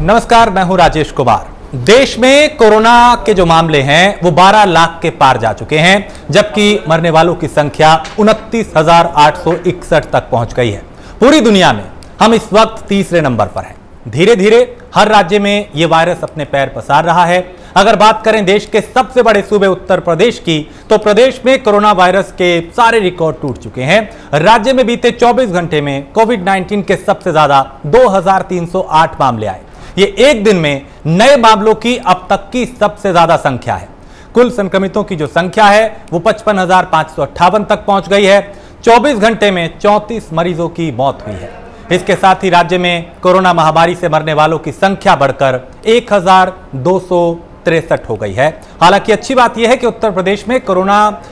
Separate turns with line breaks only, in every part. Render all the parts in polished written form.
नमस्कार, मैं हूं राजेश कुमार। देश में कोरोना के जो मामले हैं वो 12 लाख के पार जा चुके हैं, जबकि मरने वालों की संख्या 29,861 तक पहुंच गई है। पूरी दुनिया में हम इस वक्त तीसरे नंबर पर हैं। धीरे धीरे हर राज्य में ये वायरस अपने पैर पसार रहा है। अगर बात करें देश के सबसे बड़े सूबे उत्तर प्रदेश की, तो प्रदेश में कोरोना वायरस के सारे रिकॉर्ड टूट चुके हैं। राज्य में बीते 24 घंटे में कोविड-19 के सबसे ज्यादा 2,308 मामले आए। ये एक दिन में नए मामलों की अब तक की सबसे ज्यादा संख्या है। कुल संक्रमितों की जो संख्या है वो 55,558 तक पहुंच गई है। 24 घंटे में 34 मरीजों की मौत हुई है। इसके साथ ही राज्य में कोरोना महामारी से मरने वालों की संख्या बढ़कर 1,263 हो गई है। हालांकि अच्छी बात यह है कि उत्तर प्रदेश में कोरोना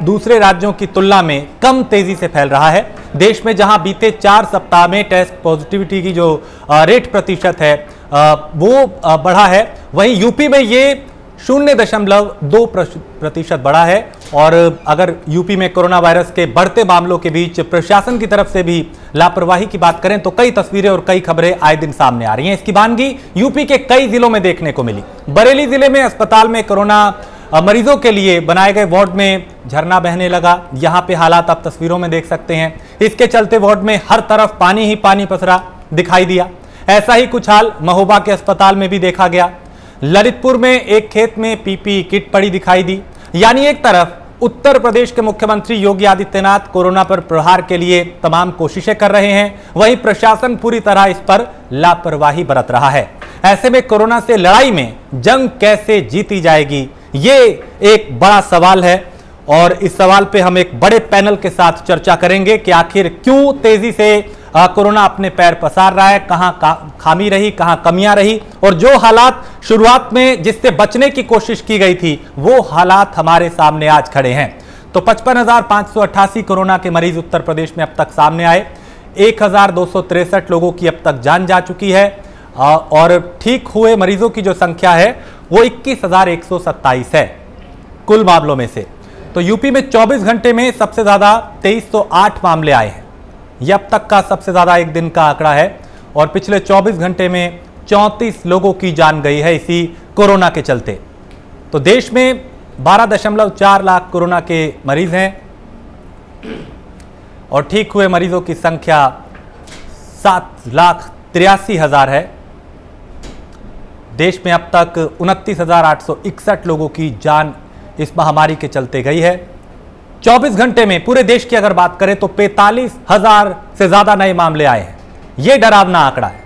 दूसरे राज्यों की तुलना में कम तेजी से फैल रहा है। देश में जहां बीते 4 सप्ताह में टेस्ट पॉजिटिविटी की जो रेट प्रतिशत है वो बढ़ा है, वहीं यूपी में ये 0.2% बढ़ा है। और अगर यूपी में कोरोना वायरस के बढ़ते मामलों के बीच प्रशासन की तरफ से भी लापरवाही की बात करें तो कई तस्वीरें और कई खबरें आए दिन सामने आ रही हैं। इसकी वानगी यूपी के कई जिलों में देखने को मिली। बरेली जिले में अस्पताल में कोरोना मरीजों के लिए बनाए गए वार्ड में झरना बहने लगा। यहां पे हालात आप तस्वीरों में देख सकते हैं। इसके चलते वार्ड में हर तरफ पानी ही पानी पसरा दिखाई दिया। ऐसा ही कुछ हाल महोबा के अस्पताल में भी देखा गया। ललितपुर में एक खेत में पीपीई किट पड़ी दिखाई दी। यानी एक तरफ उत्तर प्रदेश के मुख्यमंत्री योगी आदित्यनाथ कोरोना पर प्रहार के लिए तमाम कोशिशें कर रहे हैं, वहीं प्रशासन पूरी तरह इस पर लापरवाही बरत रहा है। ऐसे में कोरोना से लड़ाई में जंग कैसे जीती जाएगी, ये एक बड़ा सवाल है। और इस सवाल पे हम एक बड़े पैनल के साथ चर्चा करेंगे कि आखिर क्यों तेजी से कोरोना अपने पैर पसार रहा है, कहां खामी रही, कहां कमियां रही, और जो हालात शुरुआत में जिससे बचने की कोशिश की गई थी वो हालात हमारे सामने आज खड़े हैं। तो 55,588 कोरोना के मरीज उत्तर प्रदेश में अब तक सामने आए। 1,263 लोगों की अब तक जान जा चुकी है और ठीक हुए मरीजों की जो संख्या है वो 21,127 है कुल मामलों में से। तो यूपी में 24 घंटे में सबसे ज्यादा 2308 मामले आए हैं। यह अब तक का सबसे ज्यादा एक दिन का आंकड़ा है और पिछले 24 घंटे में 34 लोगों की जान गई है इसी कोरोना के चलते। तो देश में 12.4 लाख कोरोना के मरीज हैं और ठीक हुए मरीजों की संख्या 7,83,000 है। देश में अब तक 29,861 लोगों की जान इस महामारी के चलते गई है। 24 घंटे में पूरे देश की अगर बात करें तो 45,000 से ज्यादा नए मामले आए हैं। यह डरावना आंकड़ा है।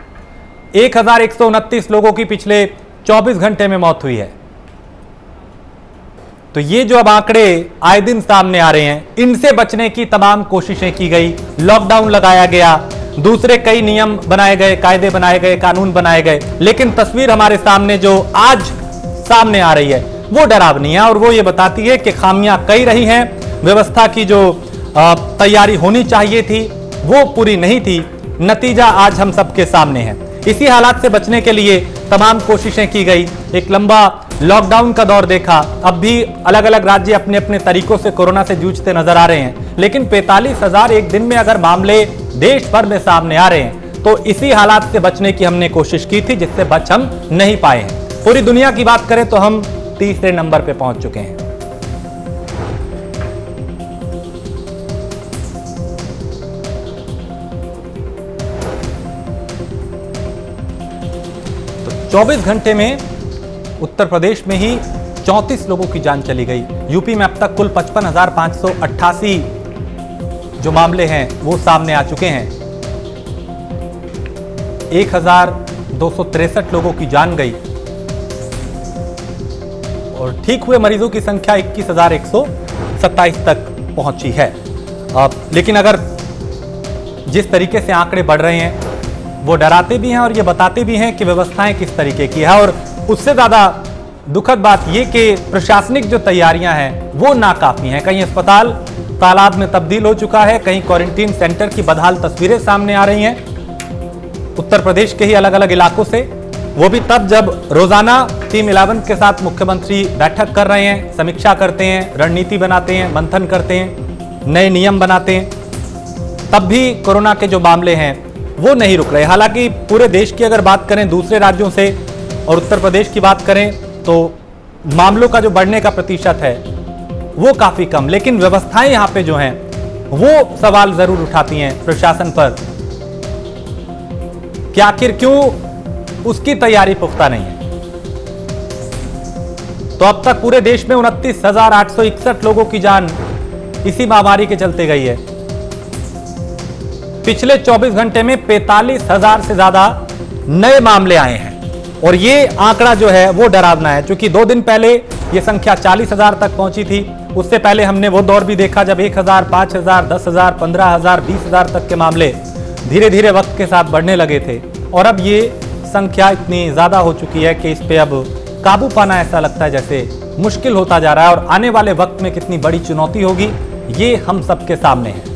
1,129 लोगों की पिछले 24 घंटे में मौत हुई है। तो ये जो अब आंकड़े आए दिन सामने आ रहे हैं, इनसे बचने की तमाम कोशिशें की गई। लॉकडाउन लगाया गया, दूसरे कई नियम बनाए गए, कायदे बनाए गए, कानून बनाए गए, लेकिन तस्वीर हमारे सामने जो आज सामने आ रही है वो डरावनी है और वो ये बताती है कि खामियां कई रही हैं। व्यवस्था की जो तैयारी होनी चाहिए थी वो पूरी नहीं थी। नतीजा आज हम सबके सामने है। इसी हालात से बचने के लिए तमाम कोशिशें की गई। एक लंबा लॉकडाउन का दौर देखा। अब भी अलग अलग राज्य अपने अपने तरीकों से कोरोना से जूझते नजर आ रहे हैं, लेकिन 45,000 एक दिन में अगर मामले देश भर में सामने आ रहे हैं तो इसी हालात से बचने की हमने कोशिश की थी, जिससे बच हम नहीं पाए हैं। पूरी दुनिया की बात करें तो हम तीसरे नंबर पे पहुंच चुके हैं। तो 24 घंटे में उत्तर प्रदेश में ही 34 लोगों की जान चली गई। यूपी में अब तक कुल 55,588 जो मामले हैं वो सामने आ चुके हैं। 1,263 लोगों की जान गई और ठीक हुए मरीजों की संख्या 21,127 तक पहुंची है। लेकिन अगर जिस तरीके से आंकड़े बढ़ रहे हैं वो डराते भी हैं और ये बताते भी हैं कि व्यवस्थाएं किस तरीके की है। और उससे ज्यादा दुखद बात ये कि प्रशासनिक जो तैयारियां हैं वो नाकाफी हैं। कहीं अस्पताल तालाब में तब्दील हो चुका है, कहीं क्वारंटीन सेंटर की बदहाल तस्वीरें सामने आ रही हैं उत्तर प्रदेश के ही अलग अलग इलाकों से। वो भी तब जब रोजाना टीम 11 के साथ मुख्यमंत्री बैठक कर रहे हैं, समीक्षा करते हैं, रणनीति बनाते हैं, मंथन करते हैं, नए नियम बनाते हैं। तब भी कोरोना के जो मामले हैं वो नहीं रुक रहे। हालांकि पूरे देश की अगर बात करें दूसरे राज्यों से और उत्तर प्रदेश की बात करें तो मामलों का जो बढ़ने का प्रतिशत है वो काफी कम, लेकिन व्यवस्थाएं यहां पे जो हैं वो सवाल जरूर उठाती हैं प्रशासन पर कि आखिर क्यों उसकी तैयारी पुख्ता नहीं है। तो अब तक पूरे देश में 29,861 लोगों की जान इसी महामारी के चलते गई है। पिछले 24 घंटे में 45,000 से ज्यादा नए मामले आए हैं और ये आंकड़ा जो है वो डरावना है, क्योंकि 2 दिन पहले ये संख्या 40,000 तक पहुंची थी। उससे पहले हमने वो दौर भी देखा जब 1,000, 5,000, 10,000, 15,000, 20,000 तक के मामले धीरे धीरे वक्त के साथ बढ़ने लगे थे और अब ये संख्या इतनी ज्यादा हो चुकी है कि इस पे अब काबू पाना ऐसा लगता है जैसे मुश्किल होता जा रहा है। और आने वाले वक्त में कितनी बड़ी चुनौती होगी ये हम सबके सामने है।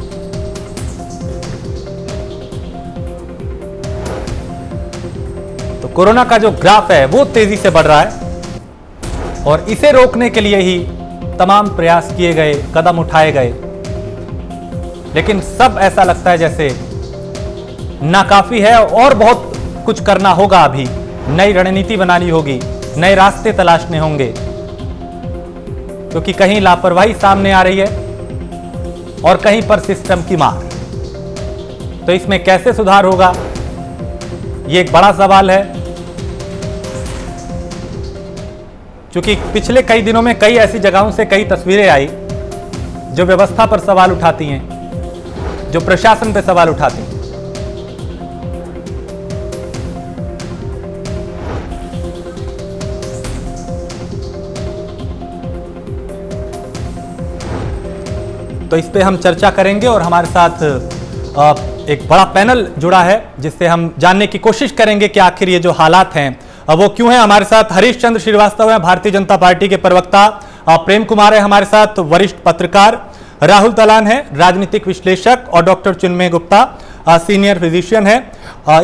तो कोरोना का जो ग्राफ है वो तेजी से बढ़ रहा है और इसे रोकने के लिए ही तमाम प्रयास किए गए, कदम उठाए गए, लेकिन सब ऐसा लगता है जैसे नाकाफी है और बहुत कुछ करना होगा। अभी नई रणनीति बनानी होगी, नए रास्ते तलाशने होंगे, क्योंकि कहीं लापरवाही सामने आ रही है और कहीं पर सिस्टम की मार। तो इसमें कैसे सुधार होगा ये एक बड़ा सवाल है, क्योंकि पिछले कई दिनों में कई ऐसी जगहों से कई तस्वीरें आई जो व्यवस्था पर सवाल उठाती हैं, जो प्रशासन पर सवाल उठाती हैं। तो इस पे हम चर्चा करेंगे और हमारे साथ एक बड़ा पैनल जुड़ा है जिससे हम जानने की कोशिश करेंगे कि आखिर ये जो हालात हैं वो क्यों है। हमारे साथ हरीश चंद्र श्रीवास्तव हैं, भारतीय जनता पार्टी के प्रवक्ता, प्रेम कुमार है हमारे साथ, वरिष्ठ पत्रकार, राहुल तलान है राजनीतिक विश्लेषक और डॉक्टर चिन्मय गुप्ता सीनियर फिजिशियन है।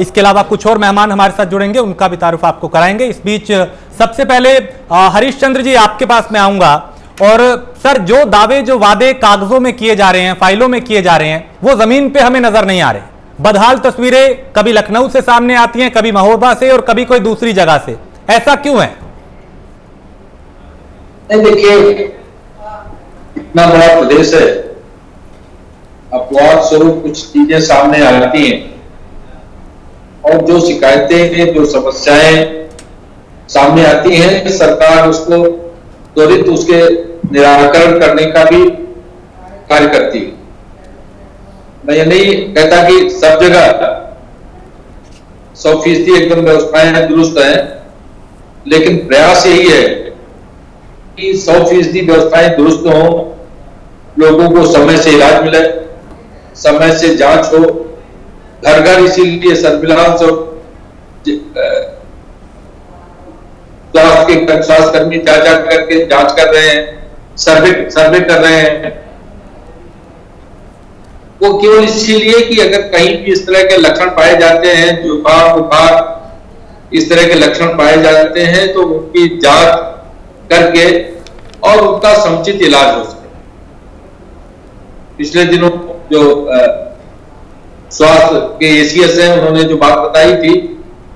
इसके अलावा कुछ और मेहमान हमारे साथ जुड़ेंगे, उनका भी तारुफ आपको कराएंगे। इस बीच सबसे पहले हरीश चंद्र जी आपके पास मैं आऊंगा। और सर, जो दावे जो वादे कागजों में किए जा रहे हैं, फाइलों में किए जा रहे हैं, वो जमीन पे हमें नजर नहीं आ रहे। बदहाल तस्वीरें कभी लखनऊ से सामने आती हैं, कभी महोबा से और कभी कोई दूसरी जगह से। ऐसा क्यों है?
नहीं, देखिए, इतना बड़ा प्रदेश है, अपवाद स्वरूप कुछ चीजें सामने आती हैं और जो शिकायतें हैं, जो समस्याएं सामने आती हैं, सरकार उसको त्वरित उसके निराकरण करने का भी कार्य करती है। मैं ये नहीं कहता कि सब जगह 100% एकदम व्यवस्थाएं दुरुस्त हैं, लेकिन प्रयास यही है कि 100% व्यवस्थाएं दुरुस्त हों, लोगों को समय से इलाज मिले, समय से जांच हो, घर घर इसीलिए सर्विलांस और स्वास्थ्य कर्मी जा करके जांच कर रहे हैं, सर्वे कर रहे हैं। वो केवल इसीलिए कि अगर कहीं भी इस तरह के लक्षण पाए जाते हैं, जुकाम, बुखार, इस तरह के लक्षण पाए जाते हैं, तो उनकी जांच करके और उनका समुचित इलाज हो सके। पिछले दिनों जो स्वास्थ्य के एसीएस हैं, उन्होंने जो बात बताई थी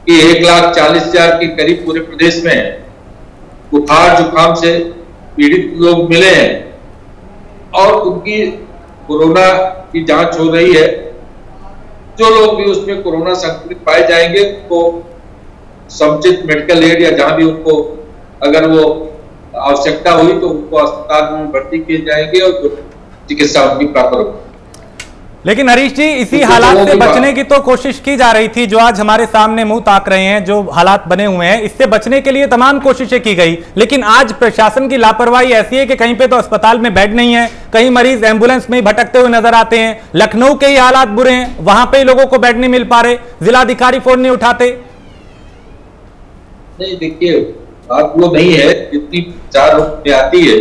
कि 1,40,000 के करीब पूरे प्रदेश में बुखार जुकाम से पीड़ित लोग मिले हैं और उनकी कोरोना की जांच हो रही है। जो लोग भी उसमें कोरोना संक्रमित पाए जाएंगे उनको समुचित मेडिकल एड या जहां भी उनको अगर वो आवश्यकता हुई तो उनको अस्पताल में भर्ती किए जाएंगे और चिकित्सा उनकी प्राप्त होगी।
लेकिन हरीश जी, इसी हालात से बचने की तो कोशिश की जा रही थी जो आज हमारे सामने मुंह ताक रहे हैं, जो हालात बने हुए हैं, इससे बचने के लिए तमाम कोशिशें की गई। लेकिन आज प्रशासन की लापरवाही ऐसी है कि कहीं पे तो अस्पताल में बेड नहीं है, कहीं मरीज एम्बुलेंस में ही भटकते हुए नजर आते हैं। लखनऊ के ही हालात बुरे हैं, वहां पे ही लोगों को बेड नहीं मिल पा रहे, जिलाधिकारी फोन नहीं उठाते।
नहीं, देखिए, बात वो नहीं है जितनी प्रचार में आती है।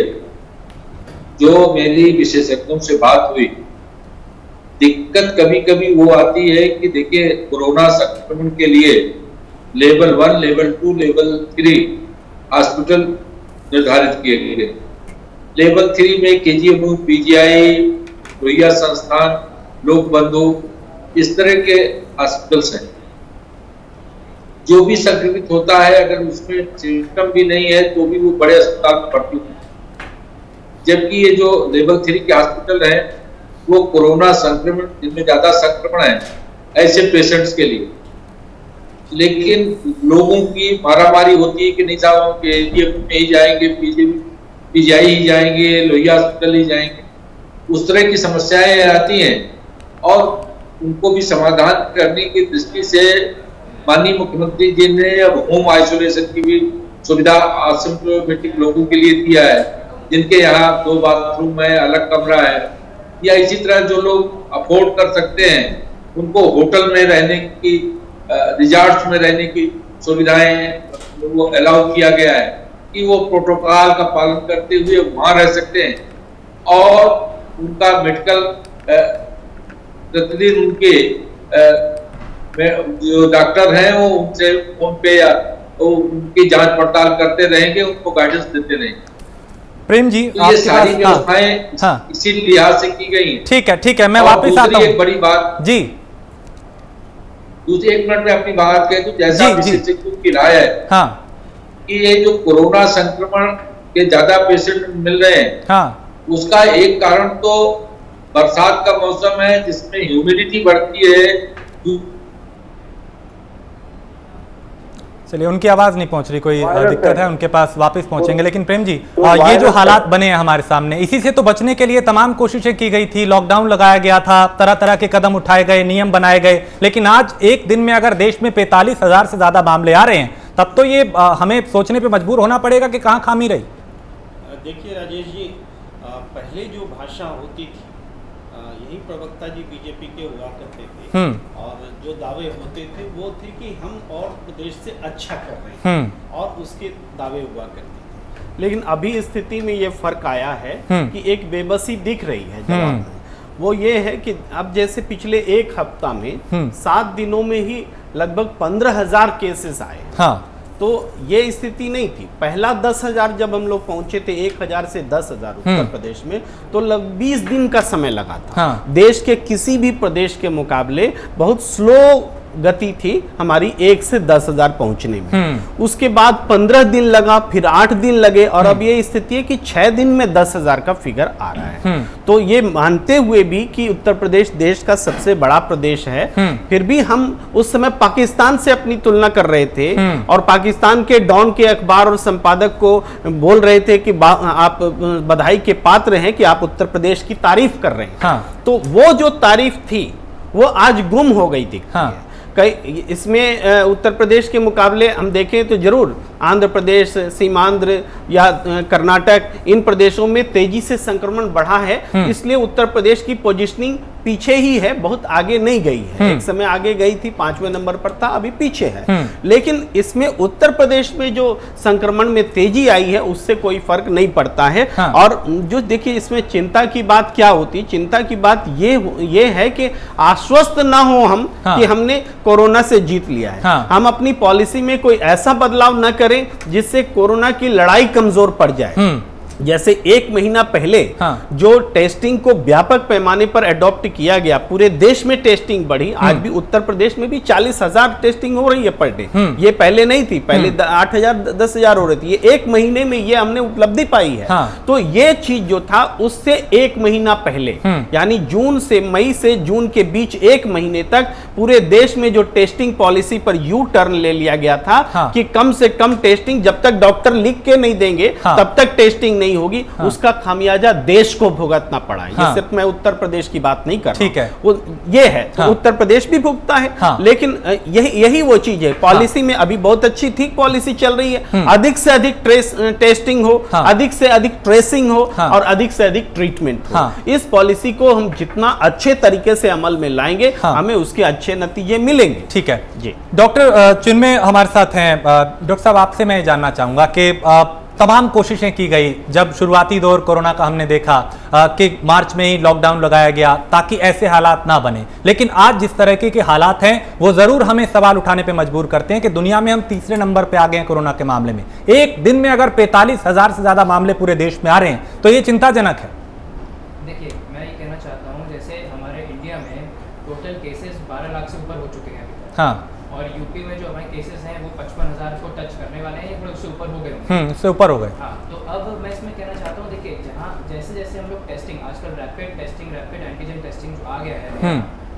जो मेरी विशेषज्ञों से बात हुई, दिक्कत कभी कभी वो आती है कि देखिए, कोरोना संक्रमण के लिए लेवल 1, लेवल 2, लेवल 3 हॉस्पिटल निर्धारित किए गए। लेवल 3 में केजीएमयू, पीजीआई, लोहिया संस्थान, लोक बंधु इस तरह के हॉस्पिटल्स हैं। जो भी संक्रमित होता है, अगर उसमें सिम्टम भी नहीं है तो भी वो बड़े अस्पताल में भर्ती होते हैं। जबकि ये जो लेवल 3 के हॉस्पिटल है वो कोरोना संक्रमण, जिनमें ज्यादा संक्रमण है ऐसे पेशेंट्स के लिए। लेकिन लोगों की मारामारी होती है कि नहीं साहब हम केजीएम में ही जाएंगे, पीजीआई ही जाएंगे, लोहिया हॉस्पिटल ही जाएंगे, उस तरह की समस्याएं आती हैं। और उनको भी समाधान करने की दृष्टि से माननीय मुख्यमंत्री जी ने अब होम आइसोलेशन की भी सुविधा असिम्प्टोमेटिक लोगों के लिए दिया है, जिनके यहाँ 2 बाथरूम है, अलग कमरा है, या इसी तरह जो लोग अफोर्ड कर सकते हैं उनको होटल में रहने की, रिजॉर्ट्स में रहने की सुविधाएं वो अलाउ किया गया है कि वो प्रोटोकॉल का पालन करते हुए वहां रह सकते हैं। और उनका मेडिकल प्रतिदिन उनके जो डॉक्टर हैं वो उनसे फोन पे या उनकी जांच पड़ताल करते रहेंगे, उनको गाइडेंस देते रहेंगे।
प्रेम जी,
तो ये सारी व्यवस्थाएं इसी लिहाज से की गई हैं।
ठीक है, मैं वापस आता हूं।
एक बड़ी बात
जी,
दूसरी 1 मिनट में अपनी बात कह दूं, जैसा विशेषज्ञों की राय है कि ये जो कोरोना संक्रमण के ज्यादा पेशेंट मिल रहे हैं, उसका एक कारण तो बरसात का मौसम है जिसमें ह्यूमिडिटी बढ़ती है।
चलिए, उनकी आवाज नहीं पहुंच रही, कोई दिक्कत है, उनके पास वापस पहुंचेंगे। लेकिन प्रेम जी, ये जो हालात बने हैं हमारे सामने, इसी से तो बचने के लिए तमाम कोशिशें की गई थी, लॉकडाउन लगाया गया था, तरह तरह के कदम उठाए गए, नियम बनाए गए। लेकिन आज एक दिन में अगर देश में 45,000 से ज्यादा मामले आ रहे हैं, तब तो ये हमें सोचने पर मजबूर होना पड़ेगा कि कहाँ खामी रही।
देखिए राजेश जी, पहले जो भाषा होती थी, यही प्रवक्ता जी बीजेपी के हुआ करते थे, और जो दावे होते थे वो थे कि हम और प्रदेश से अच्छा कर रहे हैं, और उसके दावे हुआ करते थे। लेकिन अभी स्थिति में ये फर्क आया है कि एक बेबसी दिख रही है जवाब में। वो ये है कि अब जैसे पिछले 1 हफ्ता में 7 दिनों में ही लगभग 15,000 केसेस आए। तो ये स्थिति नहीं थी। पहला 10,000 जब हम लोग पहुंचे थे, 1,000 से 10,000 उत्तर प्रदेश में, तो लगभग 20 दिन का समय लगा था। देश के किसी भी प्रदेश के मुकाबले बहुत स्लो गति थी हमारी 1 से 10,000 पहुंचने में। उसके बाद 15 दिन लगा, फिर 8 दिन लगे, और अब ये स्थिति है कि 6 दिन में 10,000 का फिगर आ रहा है। तो ये मानते हुए भी कि उत्तर प्रदेश देश का सबसे बड़ा प्रदेश है, फिर भी हम उस समय पाकिस्तान से अपनी तुलना कर रहे थे, और पाकिस्तान के डॉन के अखबार और संपादक को बोल रहे थे कि आप बधाई के पात्र हैं कि आप उत्तर प्रदेश की तारीफ कर रहे हैं। तो वो जो तारीफ थी वो आज गुम हो गई दिखती है। कई इसमें उत्तर प्रदेश के मुकाबले हम देखें तो जरूर आंध्र प्रदेश, सीमांध्र या कर्नाटक, इन प्रदेशों में तेजी से संक्रमण बढ़ा है। इसलिए उत्तर प्रदेश की पोजीशनिंग पीछे ही है, बहुत आगे नहीं गई है। एक समय आगे गई थी, 5वें नंबर पर था, अभी पीछे है। लेकिन इसमें उत्तर प्रदेश में जो संक्रमण में तेजी आई है उससे कोई फर्क नहीं पड़ता है। और जो देखिए इसमें चिंता की बात क्या होती, चिंता की बात ये है कि आश्वस्त ना हो हम कि हमने कोरोना से जीत लिया है। हम अपनी पॉलिसी में कोई ऐसा बदलाव न करें जिससे कोरोना की लड़ाई कमजोर पड़ जाए। जैसे 1 महीना पहले जो टेस्टिंग को व्यापक पैमाने पर अडॉप्ट किया गया, पूरे देश में टेस्टिंग बढ़ी। आज भी उत्तर प्रदेश में भी 40,000 टेस्टिंग हो रही है पर डे। ये पहले नहीं थी, पहले 8,000 10,000 हो रही थी। ये 1 महीने में ये हमने उपलब्धि पाई है। तो ये चीज जो था उससे 1 महीना पहले, यानी मई से जून के बीच 1 महीने तक पूरे देश में जो टेस्टिंग पॉलिसी पर यू टर्न ले लिया गया था कि कम से कम टेस्टिंग, जब तक डॉक्टर लिख के नहीं देंगे तब तक टेस्टिंग नहीं होगी। उसका खामियाजा देश को भुगतना पड़ा है। ये सिर्फ मैं उत्तर प्रदेश की बात नहीं कर रहा, ठीक है, वो ये है तो उत्तर प्रदेश भी भुगता है। लेकिन यही वो चीज है, पॉलिसी में अभी बहुत अच्छी ठीक पॉलिसी चल रही है। अधिक से अधिक टेस्टिंग हो, अधिक से अधिक ट्रेसिंग हो, और अधिक से अधिक ट्रीटमेंट हो। इस पॉलिसी को हम जितना अच्छे तरीके से अमल में लाएंगे, हमें उसके अच्छे नतीजे मिलेंगे। ठीक है जी।
डॉक्टर चिन्मय हमारे साथ हैं। डॉक्टर साहब, आपसे मैं जानना चाहूंगा कि तमाम कोशिशें की गई, जब शुरुआती दौर कोरोना का हमने देखा कि मार्च में ही लॉकडाउन लगाया गया ताकि ऐसे हालात ना बने, लेकिन आज जिस तरह के हालात हैं वो जरूर हमें सवाल उठाने पे मजबूर करते हैं कि दुनिया में हम 3रे नंबर पे आ गए हैं कोरोना के मामले में। एक दिन में अगर 45,000 से ज्यादा मामले पूरे देश में आ रहे हैं तो ये चिंताजनक है।
देखिए, मैं ये कहना चाहता हूँ, जैसे हमारे इंडिया में टोटल केसेस
हाँ।
और यूपी में जो हमारे केसेस हैं वो 55,000 को टच करने वाले हैं, या थोड़े उससे ऊपर हो गए होंगे।
उससे ऊपर हो गए।
हाँ, तो अब मैं इसमें कहना चाहता हूँ, देखिए जहाँ जैसे जैसे हम लोग टेस्टिंग, आजकल rapid testing, rapid antigen testing जो आ गया है,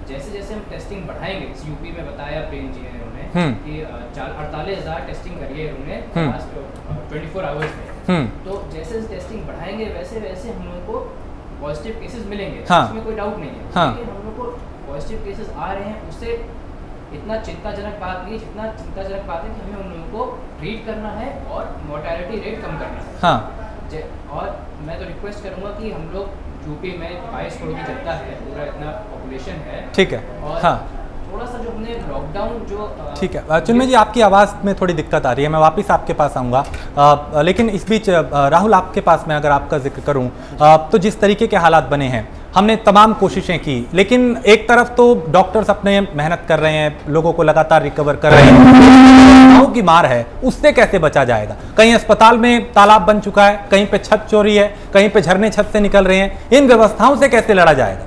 जैसे जैसे हम टेस्टिंग बढ़ाएंगे, जैसे यूपी में बताया प्रेम जी ने उन्होंने कि 48,000 टेस्टिंग करी है उन्होंने लास्ट 24 आवर्स में। तो जैसे जैसे टेस्टिंग बढ़ाएंगे वैसे वैसे हम लोगों को पॉजिटिव केसेस मिलेंगे, इसमें कोई डाउट नहीं है। लेकिन हम लोग को पॉजिटिव केसेस आ रहे हैं, उससे इतना चिंताजनक बात नहीं, जितना चिंताजनक बात है कि हमें उन लोगों को ट्रीट करना है और मोर्टेलिटी रेट कम करना है। हाँ। और मैं तो रिक्वेस्ट करूंगा कि हम लोग यूपी में 22 करोड़ की जनता है, पूरा इतना पॉपुलेशन है,
ठीक है,
और
हाँ,
थोड़ा सा जो हमने लॉकडाउन जो
ठीक है। चिन्मय जी, आपकी आवाज़ में थोड़ी दिक्कत आ रही है, मैं वापस आपके पास आऊँगा, लेकिन इस बीच राहुल आपके पास मैं अगर आपका जिक्र करूँ तो जिस तरीके के हालात बने हैं, हमने तमाम कोशिशें की, लेकिन एक तरफ तो डॉक्टर्स अपने मेहनत कर रहे हैं, लोगों को लगातार रिकवर कर रहे हैं, की मार है, उससे कैसे बचा जाएगा? कहीं अस्पताल में तालाब बन चुका है, कहीं पे छत चोरी है, कहीं पे झरने छत से निकल रहे हैं, इन व्यवस्थाओं से कैसे लड़ा जाएगा?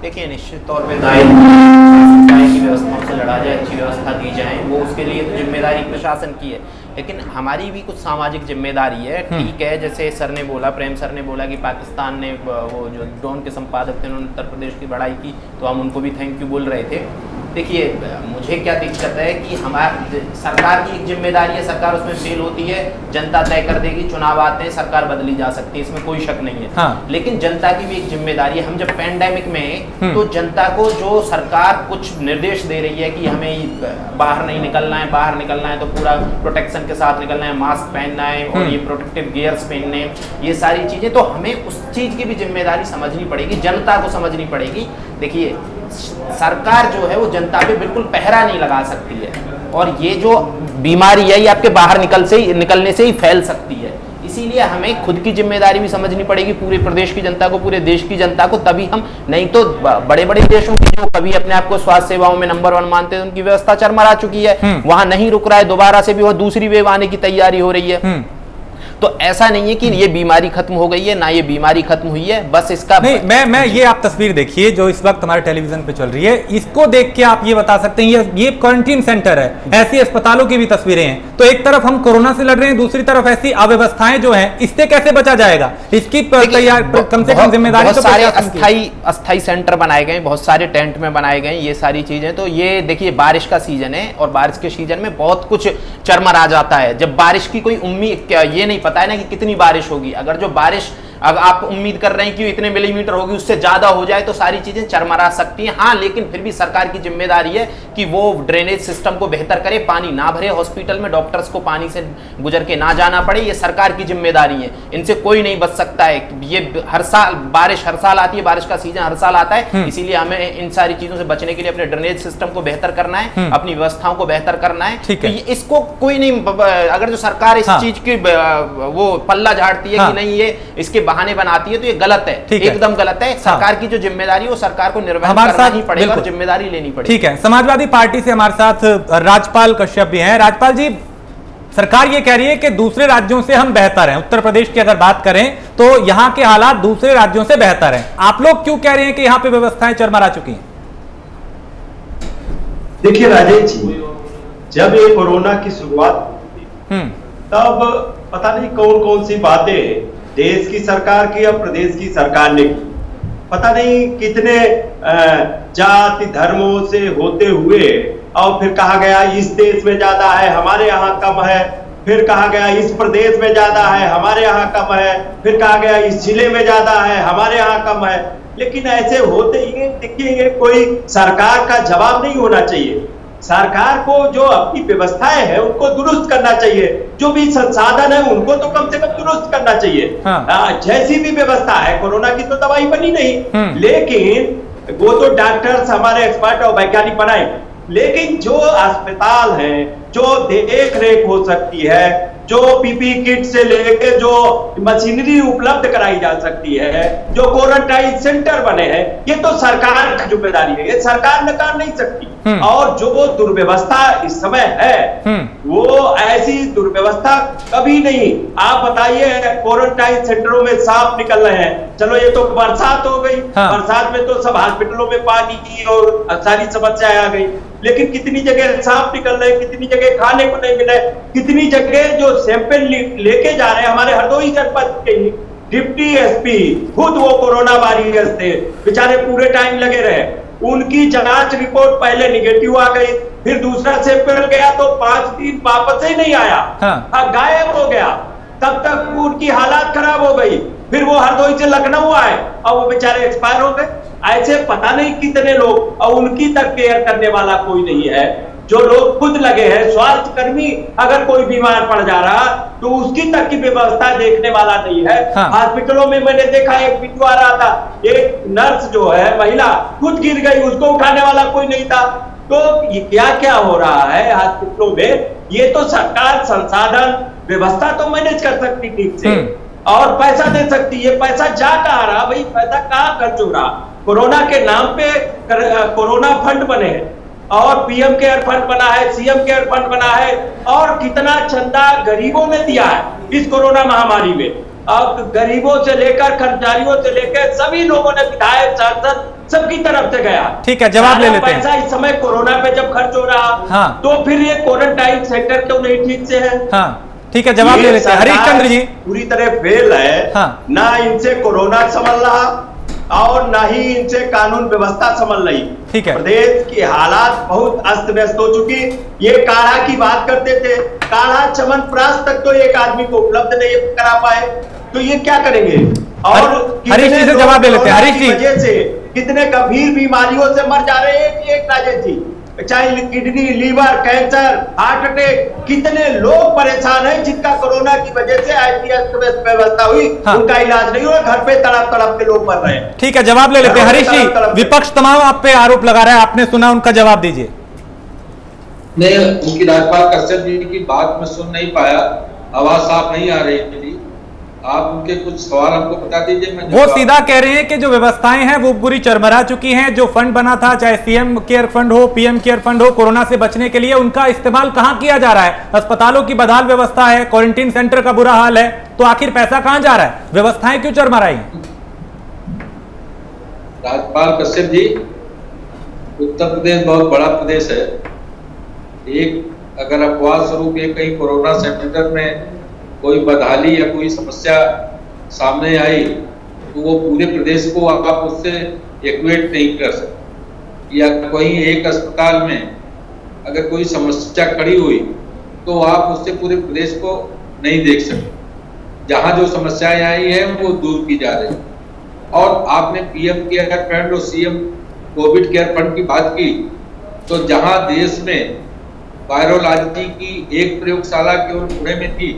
देखिए, निश्चित तौर पे की व्यवस्थाओं से लड़ा जाए, अच्छी व्यवस्था दी जाए, वो उसके लिए तो जिम्मेदारी प्रशासन की है, लेकिन हमारी भी कुछ सामाजिक जिम्मेदारी है। ठीक है, जैसे सर ने बोला, प्रेम सर ने बोला कि पाकिस्तान ने वो जो डॉन के संपादक थे उन्होंने उत्तर प्रदेश की बड़ाई की, तो हम उनको भी थैंक यू बोल रहे थे। देखिए, मुझे क्या दिक्कत है कि हमारी सरकार की एक जिम्मेदारी है, सरकार उसमें फेल होती है, जनता तय कर देगी, चुनाव आते हैं, सरकार बदली जा सकती है, इसमें कोई शक नहीं है। हाँ। लेकिन जनता की भी एक जिम्मेदारी है। हम जब पैंडेमिक में तो जनता को जो सरकार कुछ निर्देश दे रही है कि हमें बाहर नहीं निकलना है, बाहर निकलना है तो पूरा प्रोटेक्शन के साथ निकलना है, मास्क पहनना है और ये प्रोटेक्टिव गियर्स पहनने, ये सारी चीजें, तो हमें उस चीज की भी जिम्मेदारी समझनी पड़ेगी, जनता को समझनी पड़ेगी। देखिए, सरकार जो है वो जनता पे बिल्कुल पहरा नहीं लगा सकती है, और ये जो बीमारी है ये आपके बाहर निकलने से ही फैल सकती है। इसीलिए हमें खुद की जिम्मेदारी भी समझनी पड़ेगी, पूरे प्रदेश की जनता को, पूरे देश की जनता को, तभी हम, नहीं तो बड़े बड़े देशों की जो कभी अपने आप को स्वास्थ्य सेवाओं में नंबर 1 मानते हैं, उनकी व्यवस्था चरमरा चुकी है, वहां नहीं रुक रहा है, दोबारा से भी वह दूसरी वेव आने की तैयारी हो रही है। तो ऐसा नहीं है कि ये बीमारी खत्म हो गई है, ना ये बीमारी खत्म हुई है, बस इसका
नहीं, मैं ये आप तस्वीर देखिए जो इस वक्त हमारे टेलीविजन पे चल रही है, इसको देख के आप ये बता सकते हैं ये क्वारंटीन सेंटर है, ऐसी अस्पतालों की भी तस्वीरें हैं। तो एक तरफ हम कोरोना से लड़ रहे हैं, दूसरी तरफ ऐसी अव्यवस्थाएं जो हैं, इससे कैसे बचा जाएगा? इसकी तैयार कम से कम जिम्मेदारी।
बहुत सारे अस्थाई सेंटर बनाए गए, बहुत सारे टेंट में बनाए गए, ये सारी चीजें। तो ये देखिए, बारिश का सीजन है और बारिश के सीजन में बहुत कुछ चरमरा जाता है। जब बारिश की कोई उम्मीद, ये नहीं पता है ना कि कितनी बारिश होगी, अगर जो बारिश अब आप उम्मीद कर रहे हैं कि इतने मिलीमीटर होगी, उससे ज्यादा हो जाए तो सारी चीजें चरमरा सकती हैं। हाँ, लेकिन फिर भी सरकार की जिम्मेदारी है कि वो ड्रेनेज सिस्टम को बेहतर करे, पानी ना भरे हॉस्पिटल में, डॉक्टर्स को पानी से गुजर के ना जाना पड़े, ये सरकार की जिम्मेदारी है, इनसे कोई नहीं बच सकता है। ये हर साल बारिश हर साल आती है, बारिश का सीजन हर साल आता है, इसीलिए हमें इन सारी चीजों से बचने के लिए अपने ड्रेनेज सिस्टम को बेहतर करना है, अपनी व्यवस्थाओं को बेहतर करना है। तो इसको कोई नहीं, अगर जो सरकार इस चीज की वो पल्ला झाड़ती है कि नहीं, ये इसके बहाने बनाती है, तो ये गलत है, एकदम गलत है। सरकार की जो जिम्मेदारी है वो सरकार को निर्वहन करना ही पड़ेगा और जिम्मेदारी लेनी पड़ेगी।
ठीक है, समाजवादी पार्टी से हमारे साथ राजपाल कश्यप भी हैं। राजपाल जी, सरकार ये कह रही है कि दूसरे राज्यों से हम बेहतर हैं, उत्तर प्रदेश की अगर बात करें तो यहां के हालात दूसरे राज्यों से बेहतर हैं। आप लोग क्यों कह रहे हैं कि यहां पे व्यवस्थाएं चरमरा चुकी हैं?
देखिए राजेश जी, जब ये कोरोना की शुरुआत तब पता नहीं कौन कौन सी बातें देश की सरकार की और प्रदेश की सरकार ने की, पता नहीं कितने जाति धर्मों से होते हुए, और फिर कहा गया इस देश में ज्यादा है, हमारे यहाँ कम है, फिर कहा गया इस प्रदेश में ज्यादा है, हमारे यहाँ कम है, फिर कहा गया इस जिले में ज्यादा है, हमारे यहाँ कम है। लेकिन ऐसे होते ही देखिए, ये कोई सरकार का जवाब नहीं होना चाहिए। सरकार को जो अपनी व्यवस्थाएं हैं उनको दुरुस्त करना चाहिए, जो भी संसाधन है उनको तो कम से कम दुरुस्त करना चाहिए। हाँ। जैसी भी व्यवस्था है, कोरोना की तो दवाई बनी नहीं, लेकिन वो तो डॉक्टर्स हमारे एक्सपर्ट और वैज्ञानिक बनाए, लेकिन जो अस्पताल हैं, जो देख रेख हो सकती है, जो पीपी किट से लेके जो मशीनरी उपलब्ध कराई जा सकती है, जो क्वारंटाइन सेंटर बने हैं, ये तो सरकार की जिम्मेदारी है, ये सरकार नकार नहीं सकती। और जो दुर्व्यवस्था इस समय है वो ऐसी दुर्व्यवस्था कभी नहीं। आप बताइए, क्वारंटाइन सेंटरों में सांप निकल रहे हैं, चलो ये तो बरसात हो गई, बरसात में तो सब हॉस्पिटलों में पानी की और सारी समस्याएं आ गई, लेकिन कितनी जगह सांप निकल रहे, कितनी जगह खाने को नहीं मिले, कितनी जगह जो सैंपल लेके जा रहे हैं। हमारे हरदोई जनपद के डिप्टी एसपी खुद वो कोरोना वॉरियर्स थे, बेचारे पूरे टाइम लगे रहे। उनकी जांच रिपोर्ट पहले निगेटिव आ गई, फिर दूसरा सैंपल गया तो 5 दिन वापस ही नहीं आया। हाँ, गायब हो गया। तब तक उनकी हालात खराब हो गई। फिर वो हरदोई से लखनऊ आए और वो बेचारे एक्सपायर हो गए। ऐसे पता नहीं कितने लोग, और उनकी तक केयर करने वाला कोई नहीं है। जो लोग खुद लगे हैं, स्वास्थ्य कर्मी अगर कोई बीमार पड़ जा रहा तो उसकी तक की व्यवस्था देखने वाला नहीं है। हॉस्पिटलों में मैंने देखा एक वीडियो आ रहा था, एक नर्स जो है महिला खुद गिर गई, उसको उठाने वाला कोई नहीं था। तो ये क्या क्या हो रहा है हॉस्पिटलों में? ये तो सरकार संसाधन व्यवस्था तो मैनेज कर सकती ठीक से और पैसा दे सकती है। पैसा जा कहाँ रहा भाई? पैसा कहाँ खर्च हो रहा? कोरोना के नाम पे कोरोना फंड बने हैं और पीएम केयर फंड बना है, सीएम केयर फंड बना है, और कितना चंदा गरीबों ने दिया है इस कोरोना महामारी में। अब गरीबों से लेकर कर्मचारियों से लेकर सभी लोगों ने, विधायक सांसद सबकी तरफ से गया।
ठीक है, जवाब ले लेते हैं।
पैसा इस समय कोरोना पे जब खर्च हो रहा तो फिर ये क्वारंटाइन सेंटर क्यों नहीं ठीक से है?
ठीक है, जवाब ले लेते हैं। हरीश चंद्र जी
पूरी तरह फेल है। ना इनसे कोरोना संभल रहा और ना ही इनसे कानून व्यवस्था संभल रही।
ठीक है,
प्रदेश की हालात बहुत अस्त व्यस्त हो चुकी। ये काढ़ा की बात करते थे, काढ़ा चमनप्राश तक तो एक आदमी को उपलब्ध नहीं करा पाए, तो ये क्या करेंगे? और
हरीश जी से जवाब ले लेते हैं। हरीश जी,
वजह से कितने गंभीर बीमारियों से मर जा रहे हैं एक राजेश जी, चाहे kidney, liver, cancer, heart attack, कितने लोग परेशान हैं जिनका कोरोना की वजह से ऐसी व्यवस्था हुई, उनका इलाज नहीं हुआ, घर पे तड़प तड़प के लोग मर रहे हैं।
ठीक है, जवाब ले लेते हैं। हरीश जी, विपक्ष तमाम आप पे आरोप लगा रहा है, आपने सुना, उनका जवाब दीजिए।
नहीं, उनकी राज्यपाल कश्यप जी की बात में सुन नहीं पाया, आवाज साफ नहीं आ रही थी। आप उनके कुछ सवाल हमको बता दीजिए।
वो सीधा कह रहे हैं कि जो व्यवस्थाएं हैं वो पूरी चरमरा चुकी हैं। जो फंड बना था, चाहे सीएम केयर फंड हो, पीएम केयर फंड हो, कोरोना से बचने के लिए, उनका इस्तेमाल कहां किया जा रहा है? अस्पतालों की बदहाल व्यवस्था है, क्वारंटीन सेंटर का बुरा हाल है, तो आखिर पैसा कहां जा रहा है? व्यवस्थाएं क्यों चरमराई?
राज्यपाल कश्यप जी, उत्तर प्रदेश बहुत बड़ा प्रदेश है। एक अगर अपवाद स्वरूप ये कहीं कोरोना सेंटर में कोई बदहाली या कोई समस्या सामने आई तो वो पूरे प्रदेश को आप उससे इक्वेट नहीं कर सकते। या कोई एक अस्पताल में अगर कोई समस्या खड़ी हुई तो आप उससे पूरे प्रदेश को नहीं देख सकते। जहां जो समस्याएं आई हैं वो दूर की जा रही। और आपने पीएम केयर फंड और सीएम कोविड केयर फंड की बात की, तो जहां देश में वायरोलॉजी की एक प्रयोगशाला केवल पुणे में थी,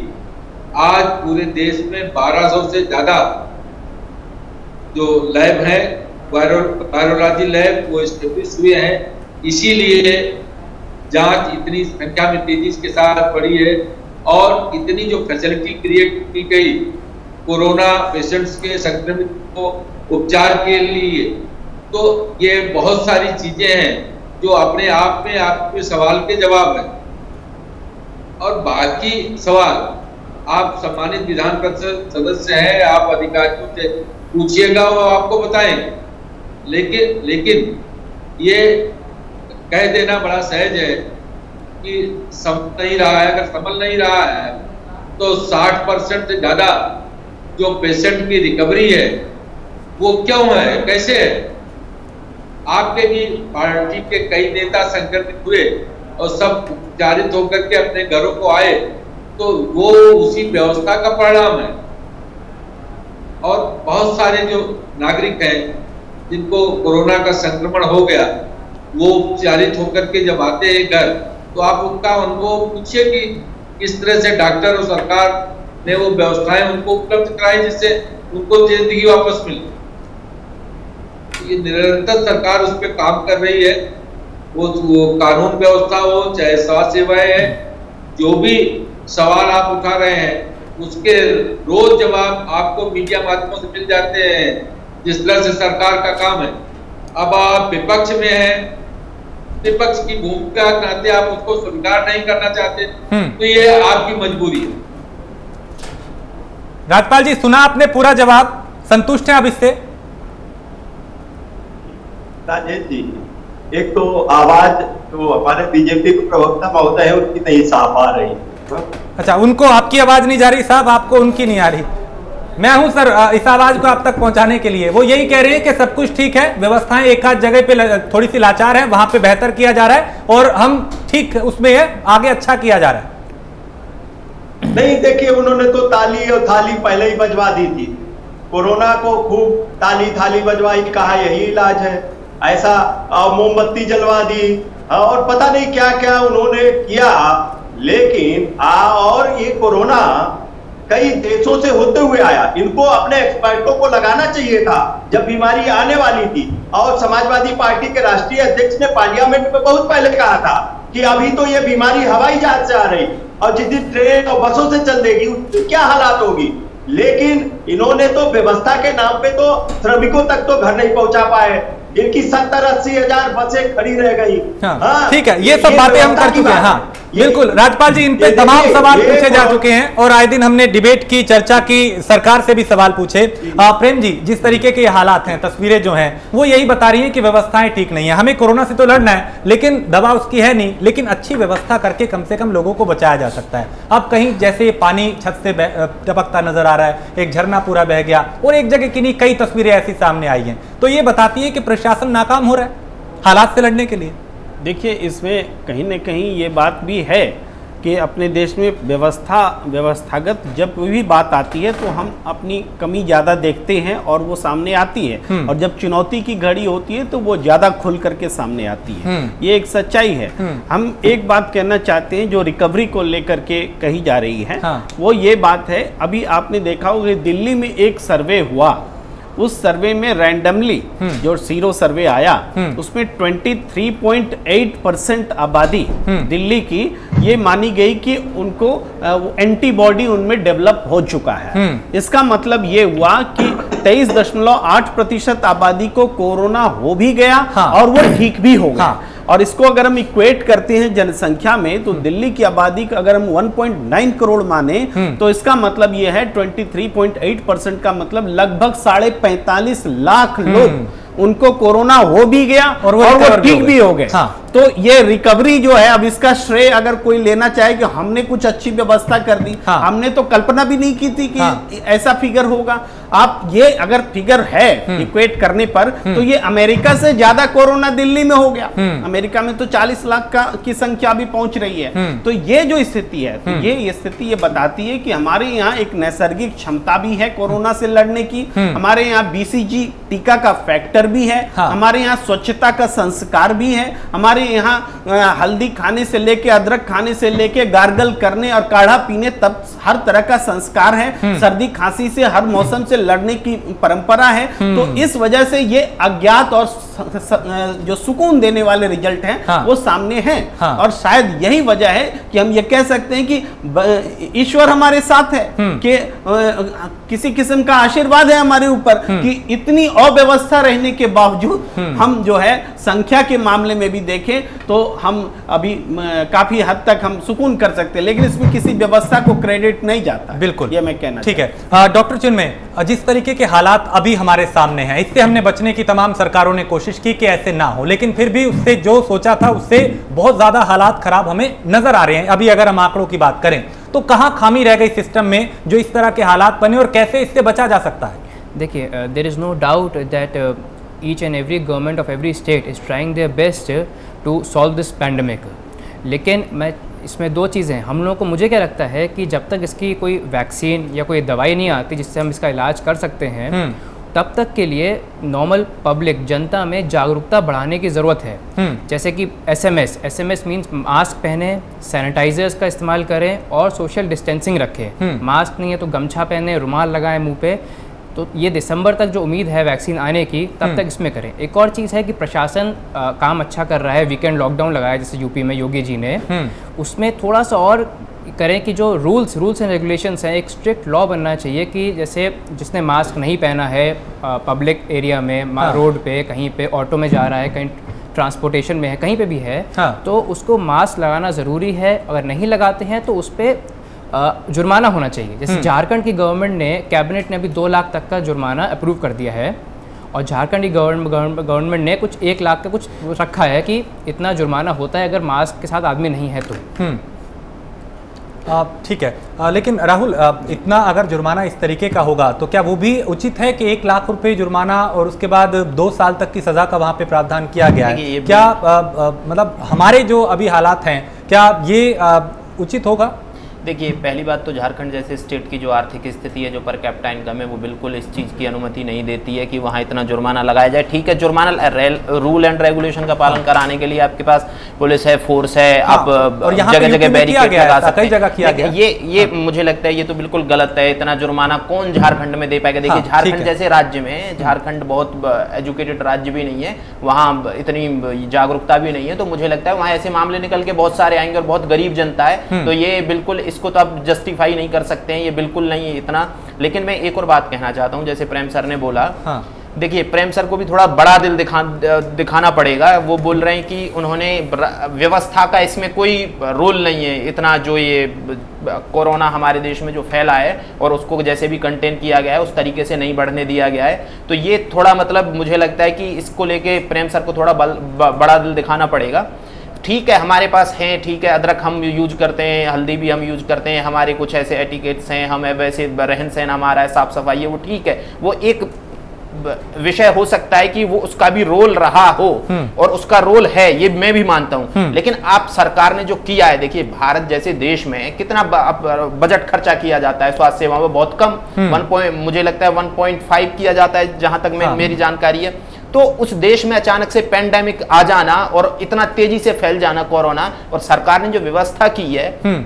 आज पूरे देश में 1200 से ज्यादा जो लैब है, वायरोलॉजी लैब, वो स्टेब्लिश हुए हैं। इसीलिए जांच इतनी संख्या में तेजी के साथ बढ़ी है और इतनी जो फैसिलिटी क्रिएट की गई कोरोना पेशेंट्स के संक्रमित को उपचार के लिए, तो ये बहुत सारी चीजें हैं जो अपने आप में आपके सवाल के जवाब हैं। और बाकी सवाल आप सम्मानित विधान परिषद सदस्य हैं, आप अधिकारियों से पूछिएगा, वो आपको बताएंगे। लेकिन ये कह देना बड़ा सहज है कि संभल नहीं रहा है। अगर संभल नहीं रहा है तो 60% से ज्यादा जो पेशेंट की रिकवरी है वो क्यों है, कैसे है? आपके भी पार्टी के कई नेता संक्रमित हुए और सब उपचारित होकर के अपने घरों को आए, तो वो उसी व्यवस्था का परिणाम है। और बहुत सारे जो नागरिक हैं जिनको कोरोना का संक्रमण हो गया, वो उपचारित होकर के जब आते हैं घर, तो आप उनका अनुभव पूछिए कि किस तरह से डॉक्टर और सरकार ने वो व्यवस्थाएं उनको उपलब्ध कराई जिससे उनको जिंदगी वापस मिले। ये निरंतर सरकार उस पर काम कर रही है। वो कानून व्यवस्था हो, चाहे स्वास्थ्य सेवाएं है, जो भी सवाल आप उठा रहे हैं उसके रोज जवाब आपको मीडिया माध्यमों से मिल जाते हैं, जिस तरह से सरकार का काम है। अब आप विपक्ष में हैं, विपक्ष की भूमिका के नाते आप उसको स्वीकार नहीं करना चाहते, तो ये आपकी मजबूरी है।
राज्यपाल जी, सुना आपने पूरा जवाब, संतुष्ट हैं अब इससे?
राजेश जी, एक तो आवाज तो हमारे बीजेपी के प्रवक्ता महोदय है उनकी नहीं साफ आ रही।
अच्छा, उनको आपकी आवाज नहीं जा रही साहब, आपको उनकी नहीं आ रही। मैं हूं सर इस आवाज को आप तक पहुंचाने के लिए। वो यही कह रहे हैं कि सब कुछ ठीक है, व्यवस्थाएं एक आध जगह पे थोड़ी सी लाचार है, वहां पे बेहतर किया जा रहा है और हम ठीक उसमें है, आगे अच्छा किया जा रहा है।
नहीं, देखिए उन्होंने तो ताली और थाली पहले ही बजवा दी थी, कोरोना को खूब ताली थाली बजवाई, कहा यही इलाज है, ऐसा मोमबत्ती जलवा दी और पता नहीं क्या क्या उन्होंने किया। लेकिन और ये कोरोना कई देशों से होते हुए आया, इनको अपने एक्सपर्टों को लगाना चाहिए था जब बीमारी आने वाली थी। और समाजवादी पार्टी के राष्ट्रीय अध्यक्ष ने पार्लियामेंट में बहुत पहले कहा था कि अभी तो ये बीमारी हवाई जहाज से आ रही और जिस दिन ट्रेन और बसों से चल देगी उसकी क्या हालात होगी। लेकिन इन्होंने तो व्यवस्था के नाम पे तो श्रमिकों तक तो घर नहीं पहुंचा पाए, इनकी 70-80 हजार बसें खड़ी रह गई।
हाँ, ठीक है, ये सब बातें हम कर चुके हैं। हाँ बिल्कुल राज्यपाल जी, इन पे तमाम सवाल पूछे जा चुके हैं और आए दिन हमने डिबेट की, चर्चा की, सरकार से भी सवाल पूछे। प्रेम जी, जिस तरीके के ये हालात हैं, तस्वीरें जो हैं वो यही बता रही हैं कि व्यवस्थाएं ठीक नहीं है। हमें कोरोना से तो लड़ना है लेकिन दवा उसकी है नहीं, लेकिन अच्छी व्यवस्था करके कम से कम लोगों को बचाया जा सकता है। अब कहीं जैसे पानी छत से टपकता नजर आ रहा है, एक झरना पूरा बह गया और एक जगह किन्हीं कई तस्वीरें ऐसी सामने आई हैं, तो ये बताती है कि प्रशासन नाकाम हो रहा है हालात से लड़ने के लिए।
देखिए, इसमें कहीं न कहीं ये बात भी है कि अपने देश में व्यवस्थागत जब भी बात आती है तो हम अपनी कमी ज़्यादा देखते हैं और वो सामने आती है, और जब चुनौती की घड़ी होती है तो वो ज़्यादा खुल करके सामने आती है। ये एक सच्चाई है। हम एक बात कहना चाहते हैं जो रिकवरी को लेकर के कही जा रही है। हाँ। वो ये बात है, अभी आपने देखा होगा दिल्ली में एक सर्वे हुआ, उस सर्वे में रैंडमली जो सीरो सर्वे आया उसमें 23.8% आबादी दिल्ली की ये मानी गई कि उनको एंटीबॉडी उनमें डेवलप हो चुका है। इसका मतलब ये हुआ कि 23.8% आबादी को कोरोना हो भी गया। हाँ। और वो ठीक भी हो गया। हाँ। और इसको अगर हम इक्वेट करते हैं जनसंख्या में तो दिल्ली की आबादी का अगर हम 1.9 करोड़ माने तो इसका मतलब यह है 23.8% का मतलब लगभग 45.5 लाख लोग उनको कोरोना हो भी गया और वो ठीक भी हो गए। हाँ। तो ये रिकवरी जो है, अब इसका श्रेय अगर कोई लेना चाहे कि हमने कुछ अच्छी व्यवस्था कर दी। हाँ। हमने तो कल्पना भी नहीं की थी कि हाँ। ऐसा फिगर होगा। आप ये अगर फिगर है इक्वेट करने पर तो ये अमेरिका से ज्यादा कोरोना दिल्ली में हो गया। अमेरिका में तो 40 लाख की संख्या भी पहुंच रही है। तो ये जो स्थिति है, तो ये स्थिति ये बताती है कि हमारे यहाँ एक नैसर्गिक क्षमता भी है कोरोना से लड़ने की। हमारे यहाँ BCG टीका का फैक्टर भी है। हाँ। हमारे यहाँ स्वच्छता का संस्कार भी है। हमारे यहाँ हल्दी खाने से लेके, अदरक खाने से लेके, गार्गल करने और काढ़ा पीने तब हर तरह का संस्कार है। सर्दी खांसी से हर मौसम से लड़ने की परंपरा है। तो इस वजह से ये अज्ञात और जो सुकून देने वाले रिजल्ट हैं हाँ। वो सामने हैं। हाँ। और शायद यही वजह है कि हम ये कह सकते हैं कि ईश्वर हमारे साथ है, कि किसी किस्म का आशीर्वाद है हमारे ऊपर कि इतनी अव्यवस्था रहने के बावजूद हम जो है संख्या के मामले में भी देखें तो हम अभी काफी हद तक हम सुकून कर सकते हैं, लेकिन इसमें किसी व्यवस्था को क्रेडिट नहीं जाता।
बिल्कुल,
ये मैं कहना
ठीक है। डॉक्टर चिन्मय, जिस तरीके के हालात अभी हमारे सामने हैं, इससे हमने बचने की तमाम सरकारों ने कोशिश की कि ऐसे ना हो, लेकिन फिर भी उससे जो सोचा था उससे बहुत ज्यादा हालात खराब हमें नजर आ रहे हैं। अभी अगर हम आंकड़ों की बात करें तो कहां खामी रह गई सिस्टम में जो इस तरह के हालात बने और कैसे इससे बचा जा सकता है?
देखिए, there is no doubt that each and every government of every state is trying their best to solve this pandemic। लेकिन मैं इसमें दो चीज़ें, हम लोगों को, मुझे क्या लगता है कि जब तक इसकी कोई वैक्सीन या कोई दवाई नहीं आती जिससे हम इसका इलाज कर सकते हैं तब तक के लिए नॉर्मल पब्लिक, जनता में जागरूकता बढ़ाने की ज़रूरत है। जैसे कि SMS मीन्स मास्क पहने, सैनिटाइजर्स का इस्तेमाल करें और सोशल डिस्टेंसिंग रखें। मास्क नहीं है तो गमछा पहने, रुमाल लगाएं मुंह पे। तो ये दिसंबर तक जो उम्मीद है वैक्सीन आने की तब तक इसमें करें। एक और चीज़ है कि प्रशासन काम अच्छा कर रहा है, वीकेंड लॉकडाउन लगाया जैसे यूपी में योगी जी ने, उसमें थोड़ा सा और करें कि जो रूल्स एंड रेगुलेशंस हैं, एक स्ट्रिक्ट लॉ बनना चाहिए कि जैसे जिसने मास्क नहीं पहना है पब्लिक एरिया में, रोड पे, कहीं पे ऑटो में जा रहा है, कहीं ट्रांसपोर्टेशन में है, कहीं पे भी है, तो उसको मास्क लगाना ज़रूरी है। अगर नहीं लगाते हैं तो उस पर जुर्माना होना चाहिए। जैसे झारखंड की गवर्नमेंट ने, कैबिनेट ने अभी 2 लाख तक का जुर्माना अप्रूव कर दिया है और झारखंड गवर्नमेंट ने कुछ 1 लाख का कुछ रखा है कि इतना जुर्माना होता है अगर मास्क के साथ आदमी नहीं है तो।
ठीक है, लेकिन राहुल, इतना अगर जुर्माना इस तरीके का होगा तो क्या वो भी उचित है कि 1 लाख रुपए जुर्माना और उसके बाद 2 साल तक की सजा का वहां पे प्रावधान किया गया है? क्या मतलब हमारे जो अभी हालात हैं, क्या ये उचित होगा?
देखिए, पहली बात तो झारखंड जैसे स्टेट की जो आर्थिक स्थिति है, जो पर कैपिटा इनकम है, वो बिल्कुल इस चीज़ की अनुमति नहीं देती है कि वहाँ इतना जुर्माना लगाया जाए। ठीक है, जुर्माना रूल एंड रेगुलेशन का पालन कराने के लिए आपके पास पुलिस है, फोर्स है, आप जगह जगह बैरिकेड लगा सकते हैं, कई जगह किया गया। ये मुझे लगता है ये तो बिल्कुल गलत है। इतना जुर्माना कौन झारखंड में दे पाएगा? देखिए, झारखंड जैसे राज्य में, झारखंड बहुत एजुकेटेड राज्य भी नहीं है, वहाँ इतनी जागरूकता भी नहीं है, तो मुझे लगता है वहाँ ऐसे मामले निकल के बहुत सारे आएंगे और बहुत गरीब जनता है, तो ये बिल्कुल इसको तो आप जस्टिफाई नहीं कर सकते हैं, ये बिल्कुल नहीं है इतना। लेकिन मैं एक और बात कहना चाहता हूं, जैसे प्रेम सर ने बोला, देखिए प्रेम सर को भी थोड़ा बड़ा दिल दिखाना पड़ेगा। वो बोल रहे हैं कि उन्होंने व्यवस्था का इसमें कोई रोल नहीं है, इतना जो ये कोरोना हमारे देश में जो फैला है और उसको जैसे भी कंटेन किया गया है उस तरीके से नहीं बढ़ने दिया गया है, तो ये थोड़ा मतलब मुझे लगता है कि इसको लेके प्रेम सर को थोड़ा बड़ा दिल दिखाना पड़ेगा। ठीक है, हमारे पास हैं, ठीक है, अदरक हम यूज करते हैं, हल्दी भी हम यूज करते हैं, हमारे कुछ ऐसे एटिकेट्स हैं, हमें वैसे रहन सहन हमारा है, साफ सफाई है, वो ठीक है, वो एक विषय हो सकता है कि वो उसका भी रोल रहा हो और उसका रोल है, ये मैं भी मानता हूं। लेकिन आप सरकार ने जो किया है, देखिए भारत जैसे देश में कितना बजट खर्चा किया जाता है स्वास्थ्य सेवाओं में, बहुत कम, मुझे लगता है 1.5 किया जाता है जहां तक मेरी जानकारी है। तो उस देश में अचानक से पेंडेमिक आ जाना और इतना तेजी से फैल जाना कोरोना, और सरकार ने जो व्यवस्था की है,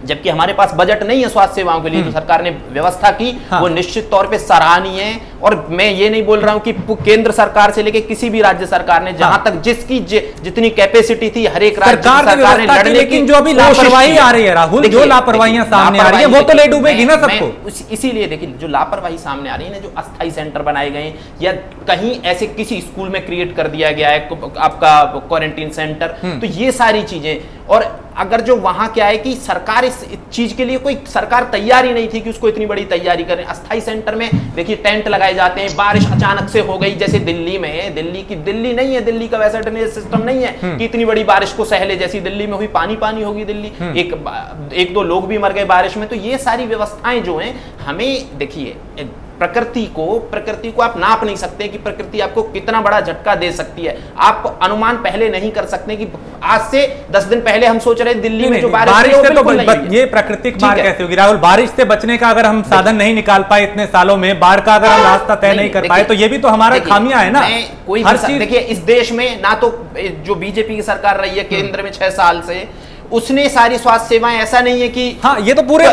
जबकि हमारे पास बजट नहीं है स्वास्थ्य सेवाओं के लिए, तो सरकार ने व्यवस्था की, वो निश्चित तौर पे सराहनीय है। और मैं ये नहीं बोल रहा हूं कि केंद्र सरकार से लेके किसी भी राज्य सरकार ने जहां तक जिसकी जितनी कैपेसिटी थी हर एक राज्य सरकार ने लड़ने की,
लेकिन जो अभी लापरवाही आ रही है राहुल, जो लापरवाहियां सामने आ रही है वो तो ले डूबेगी ना सबको।
इसीलिए देखिए, जो लापरवाही सामने आ रही है ना, जो अस्थायी सेंटर बनाए गए या कहीं ऐसे किसी स्कूल में क्रिएट कर दिया गया है आपका क्वारंटीन सेंटर, तो ये सारी चीजें, और अगर जो वहां क्या है कि सरकार इस चीज के लिए कोई सरकार तैयार ही नहीं थी कि उसको इतनी बड़ी तैयारी करें। अस्थाई सेंटर में देखिए टेंट लगाए जाते हैं, बारिश अचानक से हो गई जैसे दिल्ली में है, दिल्ली नहीं है, दिल्ली का वैसा ड्रेनेज सिस्टम नहीं है कि इतनी बड़ी बारिश को सहले, जैसी दिल्ली में हुई पानी होगी दिल्ली, एक दो लोग भी मर गए बारिश में। तो ये सारी व्यवस्थाएं जो हैं, हमें देखिए प्रकृति को आप नाप नहीं सकते कि प्रकृति आपको कितना बड़ा झटका दे सकती है। आप अनुमान पहले नहीं कर सकते कि आज से 10 दिन पहले हम सोच रहे दिल्ली में जो बारिश
से तो ये प्राकृतिक मार कैसे होगी राहुल? बारिश से बचने का अगर हम साधन नहीं निकाल पाए इतने सालों में, बाढ़ का अगर हम रास्ता तय नहीं कर पाए, तो ये भी तो हमारा खामियां है ना।
कोई हर चीज देखिए, इस देश में ना तो जो बीजेपी की सरकार रही है केंद्र में 6 साल से, उसने सारी स्वास्थ्य सेवाएं, ऐसा नहीं है कि
ये तो पूरे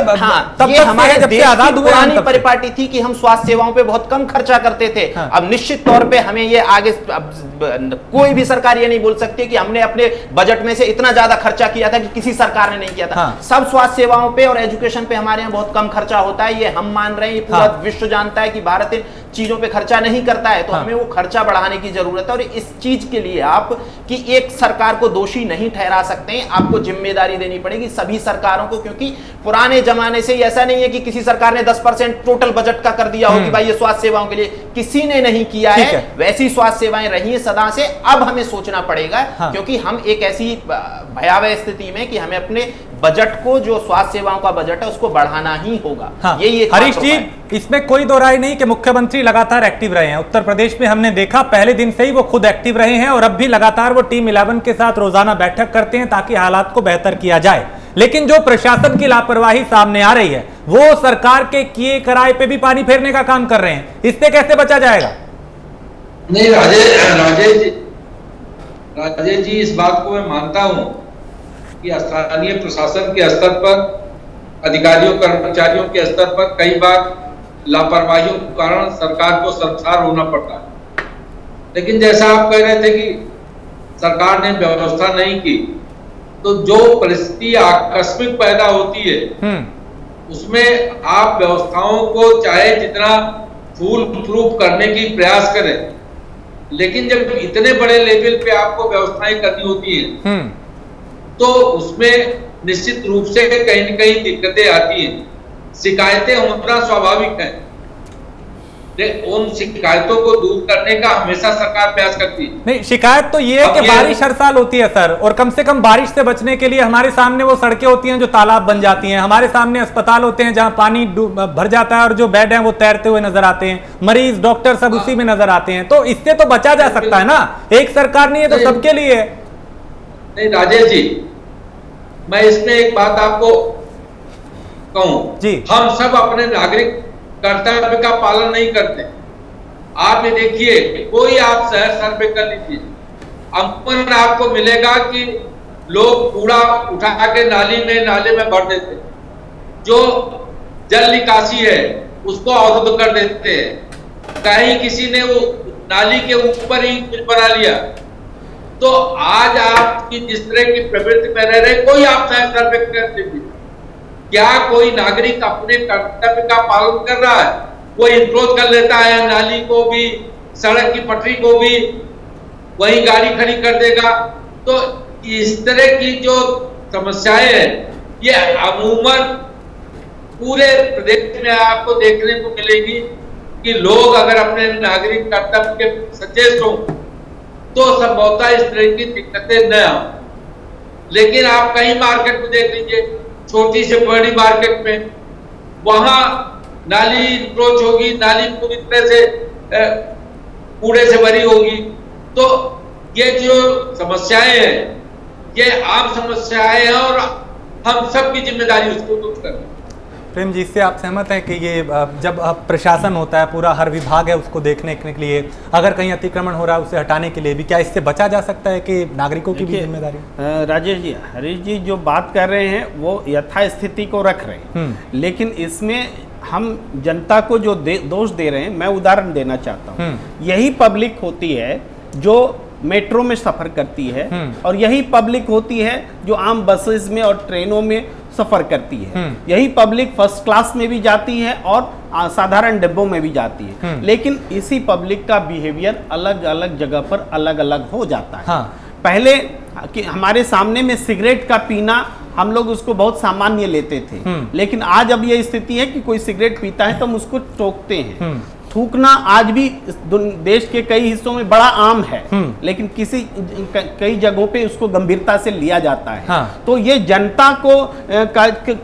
तब ये हमारे जब से आजाद हुए पुरानी परिपाटी थी कि हम स्वास्थ्य सेवाओं पे बहुत कम खर्चा करते थे। अब निश्चित तौर पे हमें ये आगे कोई भी सरकार ये नहीं बोल सकती कि हमने अपने बजट में से इतना ज्यादा खर्चा किया था कि किसी सरकार ने नहीं किया था। सब स्वास्थ्य सेवाओं पे और एजुकेशन पे हमारे यहाँ बहुत कम खर्चा होता है, ये हम मान रहे हैं, ये पूरा विश्व जानता है कि भारत इन चीजों पे खर्चा नहीं करता है, तो हमें वो खर्चा बढ़ाने की जरूरत है। और इस चीज के लिए आप कि एक सरकार को दोषी नहीं ठहरा सकते हैं, आपको जिम्मेदारी देनी पड़ेगी सभी सरकारों को, क्योंकि पुराने जमाने से ऐसा नहीं है कि किसी सरकार ने 10% टोटल बजट का कर दिया हो कि भाई ये स्वास्थ्य सेवाओं के लिए, किसी ने नहीं किया है। वैसी स्वास्थ्य सेवाएं रही है सदा से। अब हमें सोचना पड़ेगा क्योंकि हम एक ऐसी भयावह स्थिति में कि हमें अपने बजट को, जो स्वास्थ्य सेवाओं का बजट है, उसको बढ़ाना ही होगा। यही
हरीश जी, इसमें कोई दो राय नहीं कि मुख्यमंत्री लगातार एक्टिव रहे हैं। उत्तर प्रदेश में हमने देखा पहले दिन से ही वो खुद एक्टिव रहे हैं और अब भी लगातार वो टीम 11 के साथ रोजाना बैठक करते हैं ताकि हालात को बेहतर किया जाए। लेकिन जो प्रशासन की लापरवाही सामने आ रही है, वो सरकार के किए कराए पे भी पानी फेरने का काम कर रहे हैं। इससे कैसे बचा जाएगा?
नहीं राजेश जी, इस बात को मैं मानता हूं कि स्थानीय प्रशासन के स्तर पर, अधिकारियों कर्मचारियों के स्तर पर कई बार लापरवाहियों के कारण सरकार को शर्मसार होना पड़ता है। लेकिन जैसा आप कह रहे थे कि सरकार ने व्यवस्था नहीं की, तो जो परिस्थिति आकस्मिक पैदा होती है उसमें आप व्यवस्थाओं को चाहे जितना फूल प्रूफ करने की प्रयास करें, लेकिन जब इतने बड़े लेवल पे आपको व्यवस्थाएं करनी होती है तो उसमें निश्चित रूप से कहीं न कहीं दिक्कतें आती हैं। शिकायतें होना स्वाभाविक है, उन शिकायतों को दूर करने का हमेशा सरकार प्रयास करती है।
नहीं, शिकायत तो ये है कि बारिश हर साल होती है सर, और कम से कम बारिश से बचने के लिए हमारे सामने वो सड़कें होती हैं जो तालाब बन जाती हैं, हमारे सामने अस्पताल होते हैं जहां पानी भर जाता है और जो बेड हैं वो तैरते हुए नजर आते हैं, मरीज डॉक्टर सब उसी में नजर आते हैं। तो इससे तो बचा जा सकता है ना, एक सरकार नहीं है तो सबके लिए है।
नहीं राजेश जी, मैं इसमें एक बात आपको कहूं
जी, हम
सब अपने नागरिक कर्तव्य का पालन नहीं करते। आप ये देखिए, कोई आप शहर सर्वे कर लीजिए, अमूमन आपको मिलेगा कि लोग कूड़ा उठा के नाले में भर देते, जो जल निकासी है उसको अवरुद्ध कर देते हैं, कहीं किसी ने वो नाली के ऊपर ही कुछ बना लिया। तो आज आपकी जिस तरह की प्रवृत्ति में रह रहे, कोई आप शहर सर्वे कर लीजिए, क्या कोई नागरिक अपने कर्तव्य का पालन कर रहा है? वो इंक्रोच कर लेता है नाली को भी, सड़क की पटरी को भी, वही गाड़ी खड़ी कर देगा। तो इस तरह की जो समस्याएं हैं, ये अमूमन पूरे प्रदेश में आपको देखने को मिलेगी कि लोग अगर अपने नागरिक कर्तव्य के सचेत हों तो संभवतः इस तरह की दिक्कतें न आए। लेकिन आप कहीं मार्केट में देख लीजिए, छोटी से बड़ी मार्केट में, वहां नाली इंक्रोच होगी, नाली पूरी तरह से कूड़े से भरी होगी। तो ये जो समस्याएं हैं, ये आम समस्याएं हैं और हम सबकी जिम्मेदारी उसको दूर करना।
प्रेम जी, इससे आप सहमत हैं कि ये जब प्रशासन होता है, पूरा हर विभाग है उसको देखने के लिए, अगर कहीं अतिक्रमण हो रहा है उसे हटाने के लिए भी, क्या इससे बचा जा सकता है कि नागरिकों की भी जिम्मेदारी?
राजेश जी, हरीश जी जो बात कर रहे हैं वो यथास्थिति को रख रहे हैं, लेकिन इसमें हम जनता को जो दोष दे रहे हैं, मैं उदाहरण देना चाहता हूँ। यही पब्लिक होती है जो मेट्रो में सफर करती है, और यही पब्लिक होती है जो आम बसेस में और ट्रेनों में सफर करती है। यही पब्लिक फर्स्ट क्लास में भी जाती है और साधारण डिब्बों में भी जाती है, लेकिन इसी पब्लिक का बिहेवियर अलग अलग जगह पर अलग अलग हो जाता है। हाँ। पहले कि हमारे सामने में सिगरेट का पीना, हम लोग उसको बहुत सामान्य लेते थे, लेकिन आज अब ये स्थिति है कि कोई सिगरेट पीता है तो हम उसको टोकते हैं। थूकना आज भी देश के कई हिस्सों में बड़ा आम है, लेकिन कई जगहों पे उसको गंभीरता से लिया जाता है। हाँ। तो ये जनता को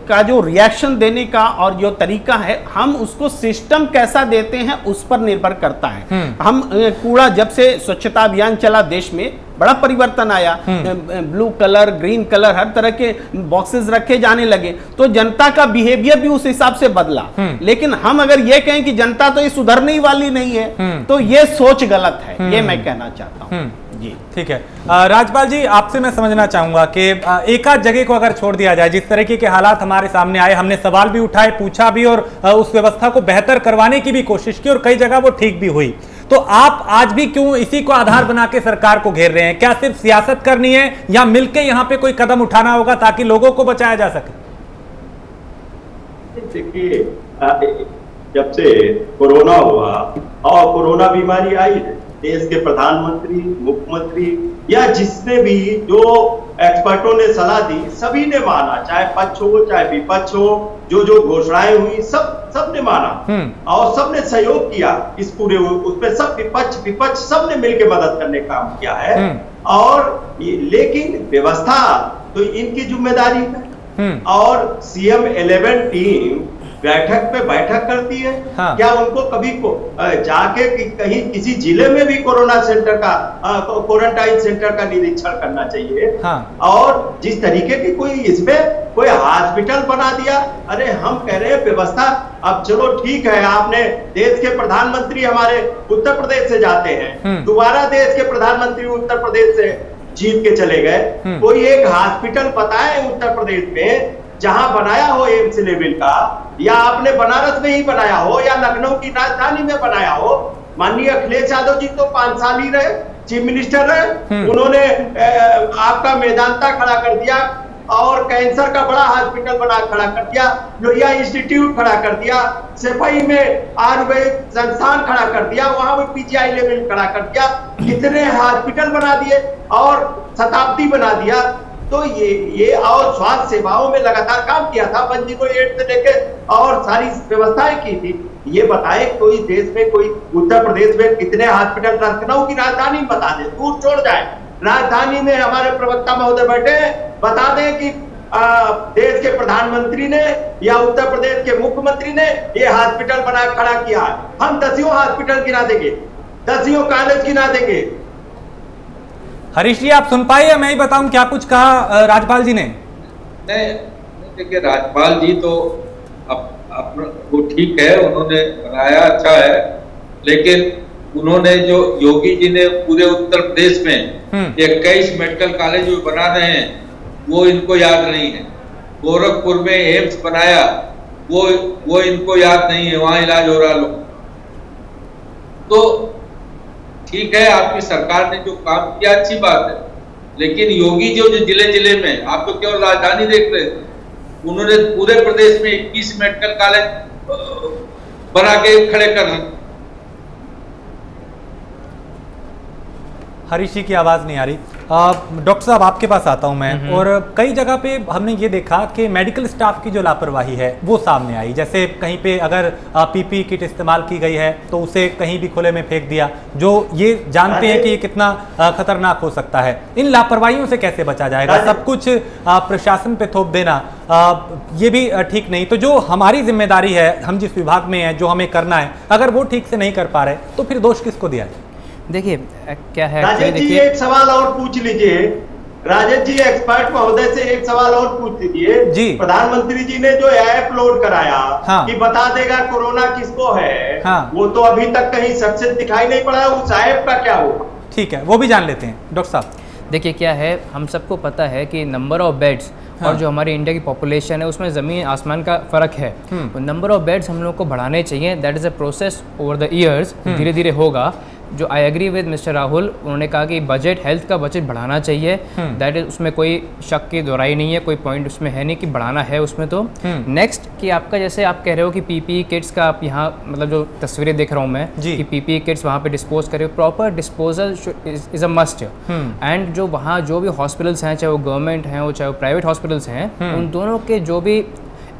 का जो रिएक्शन देने का और जो तरीका है, हम उसको सिस्टम कैसा देते हैं उस पर निर्भर करता है। हम कूड़ा, जब से स्वच्छता अभियान चला देश में, बड़ा परिवर्तन आया, ब्लू कलर, ग्रीन कलर, हर तरह के बॉक्सेस रखे जाने लगे, तो जनता का बिहेवियर भी उस हिसाब से बदला। लेकिन हम अगर ये कहें कि जनता तो ये सुधरने ही वाली नहीं है, तो ये सोच गलत है, ये मैं कहना चाहता हूँ। जी
ठीक है। राजपाल जी, आपसे मैं समझना चाहूंगा कि एक आध जगह को अगर छोड़ दिया जाए, जिस तरीके के हालात हमारे सामने आए, हमने सवाल भी उठाए, पूछा भी, और उस व्यवस्था को बेहतर करवाने की भी कोशिश की, और कई जगह वो ठीक भी हुई, तो आप आज भी क्यों इसी को आधार बना के सरकार को घेर रहे हैं? क्या सिर्फ सियासत करनी है, या मिलकर यहां पे कोई कदम उठाना होगा ताकि लोगों को बचाया जा सके?
देखिए, जब से कोरोना हुआ और कोरोना बीमारी आई है, देश के प्रधानमंत्री, मुख्यमंत्री या जिसने भी जो एक्सपर्टों ने सलाह दी, सभी ने माना, चाहे पक्ष हो चाहे विपक्ष हो, जो घोषणाएं हुई सब ने माना और सबने सहयोग किया इस पूरे उसमें, सब विपक्ष सबने मिलकर मदद करने का काम किया है। और लेकिन व्यवस्था तो इनकी जिम्मेदारी है, और सीएम 11 टीम बैठक पे बैठक करती है। हाँ। क्या उनको कभी जाके कहीं किसी जिले में भी कोरोना सेंटर का, क्वारंटाइन सेंटर का निरीक्षण करना चाहिए? हाँ। और जिस तरीके की कोई इसमें कोई हॉस्पिटल बना दिया, अरे हम कह रहे हैं व्यवस्था, अब चलो ठीक है, आपने देश के प्रधानमंत्री हमारे उत्तर प्रदेश से जाते हैं, दोबारा देश के प्रधानमंत्री उत्तर प्रदेश से जीत के चले गए, कोई एक हॉस्पिटल पता है उत्तर प्रदेश में जहां बनाया हो एम्स लेवल का, या आपने बनारस में ही बनाया हो, या लखनऊ की राजधानी में बनाया हो? माननीय अखिलेश यादव जी तो 5 साल ही रहे, चीफ मिनिस्टर रहे, उन्होंने आपका मेदांता खड़ा कर दिया, और कैंसर का बड़ा हॉस्पिटल बना खड़ा कर दिया, लोहिया इंस्टीट्यूट खड़ा कर दिया, सफाई में आयुर्वेद संस्थान खड़ा कर दिया, वहां भी पीजीआई लेवल खड़ा कर दिया, कितने हॉस्पिटल बना दिए और शताब्दी बना दिया। तो ये और स्वास्थ्य सेवाओं में लगातार काम किया था, 108 से लेकर और सारी व्यवस्थाएं की थी। ये बताए कोई देश में, कोई उत्तर प्रदेश में कितने हॉस्पिटल, लखनऊ की राजधानी बता दे, दूर छोड़ जाए, राजधानी में हमारे प्रवक्ता महोदय बैठे, बता दें कि देश के प्रधानमंत्री ने या उत्तर प्रदेश के मुख्यमंत्री ने ये हॉस्पिटल बना खड़ा किया है। हम 10 हॉस्पिटल गिना देंगे, 10 कॉलेज गिना देंगे।
हरीश जी, आप सुन पाए या मैं ही बताऊं क्या कुछ कहा राज्यपाल जी ने?
नहीं, देखिए राज्यपाल जी तो वो ठीक है, उन्होंने बनाया, अच्छा है, लेकिन उन्होंने जो योगी जी ने पूरे उत्तर प्रदेश में 21 मेडिकल कॉलेज जो बना रहे हैं वो इनको याद नहीं है। गोरखपुर में एम्स बनाया, वो इनको याद नहीं है, वहां इलाज हो रहा लोग। तो ठीक है, आपकी सरकार ने जो काम किया अच्छी बात है, लेकिन योगी जो जिले जिले में, आप तो केवल राजधानी देख रहे थे, उन्होंने पूरे प्रदेश में 21 मेडिकल कॉलेज बना के खड़े कर रहे।
हरीश जी की आवाज़ नहीं आ रही। डॉक्टर साहब, आपके पास आता हूं मैं। और कई जगह पे हमने ये देखा कि मेडिकल स्टाफ की जो लापरवाही है वो सामने आई। जैसे कहीं पे अगर पीपीई किट इस्तेमाल की गई है तो उसे कहीं भी खुले में फेंक दिया, जो ये जानते हैं कि ये कितना खतरनाक हो सकता है। इन लापरवाहियों से कैसे बचा जाएगा? सब कुछ प्रशासन पे थोप देना ये भी ठीक नहीं। तो जो हमारी जिम्मेदारी है, हम जिस विभाग में हैं, जो हमें करना है, अगर वो ठीक से नहीं कर पा रहे तो फिर दोष किसको दिया जाए?
देखिए क्या है,
राजेश जी एक सवाल और पूछ लीजिए। राजेश जी एक्सपर्ट महोदय से एक सवाल और पूछ लीजिए
जी।
प्रधानमंत्री जी ने जो ऐप लोड कराया कि बता देगा कोरोना किसको है, वो तो अभी तक कहीं सक्सेस दिखाई नहीं पड़ा, उस ऐप का क्या हुआ?
ठीक है, वो भी जान लेते हैं डॉक्टर साहब।
देखिए क्या है, हम सबको पता है कि नंबर ऑफ बेड्स और जो हमारी इंडिया की पॉपुलेशन है उसमें ज़मीन आसमान का फ़र्क है। नंबर ऑफ बेड्स हम लोग को बढ़ाने चाहिए। That is a process over the years, धीरे धीरे होगा। जो I agree with mister Rahul, उन्होंने कहा कि बजट, हेल्थ का बजट बढ़ाना चाहिए। दैट इज, उसमें कोई शक की दोहराई नहीं है, कोई पॉइंट उसमें है नहीं कि बढ़ाना है उसमें। तो नेक्स्ट कि आपका, जैसे आप कह रहे हो कि पीपीई किट्स का आप यहाँ मतलब जो तस्वीरें देख रहा हूँ मैं कि पीपीई किट्स वहाँ पे डिस्पोज करे, proper disposal is a must. And जो वहाँ जो भी हॉस्पिटल्स हैं, चाहे वो गवर्नमेंट हैं, चाहे वो प्राइवेट हॉस्पिटल्स हैं, उन दोनों के जो भी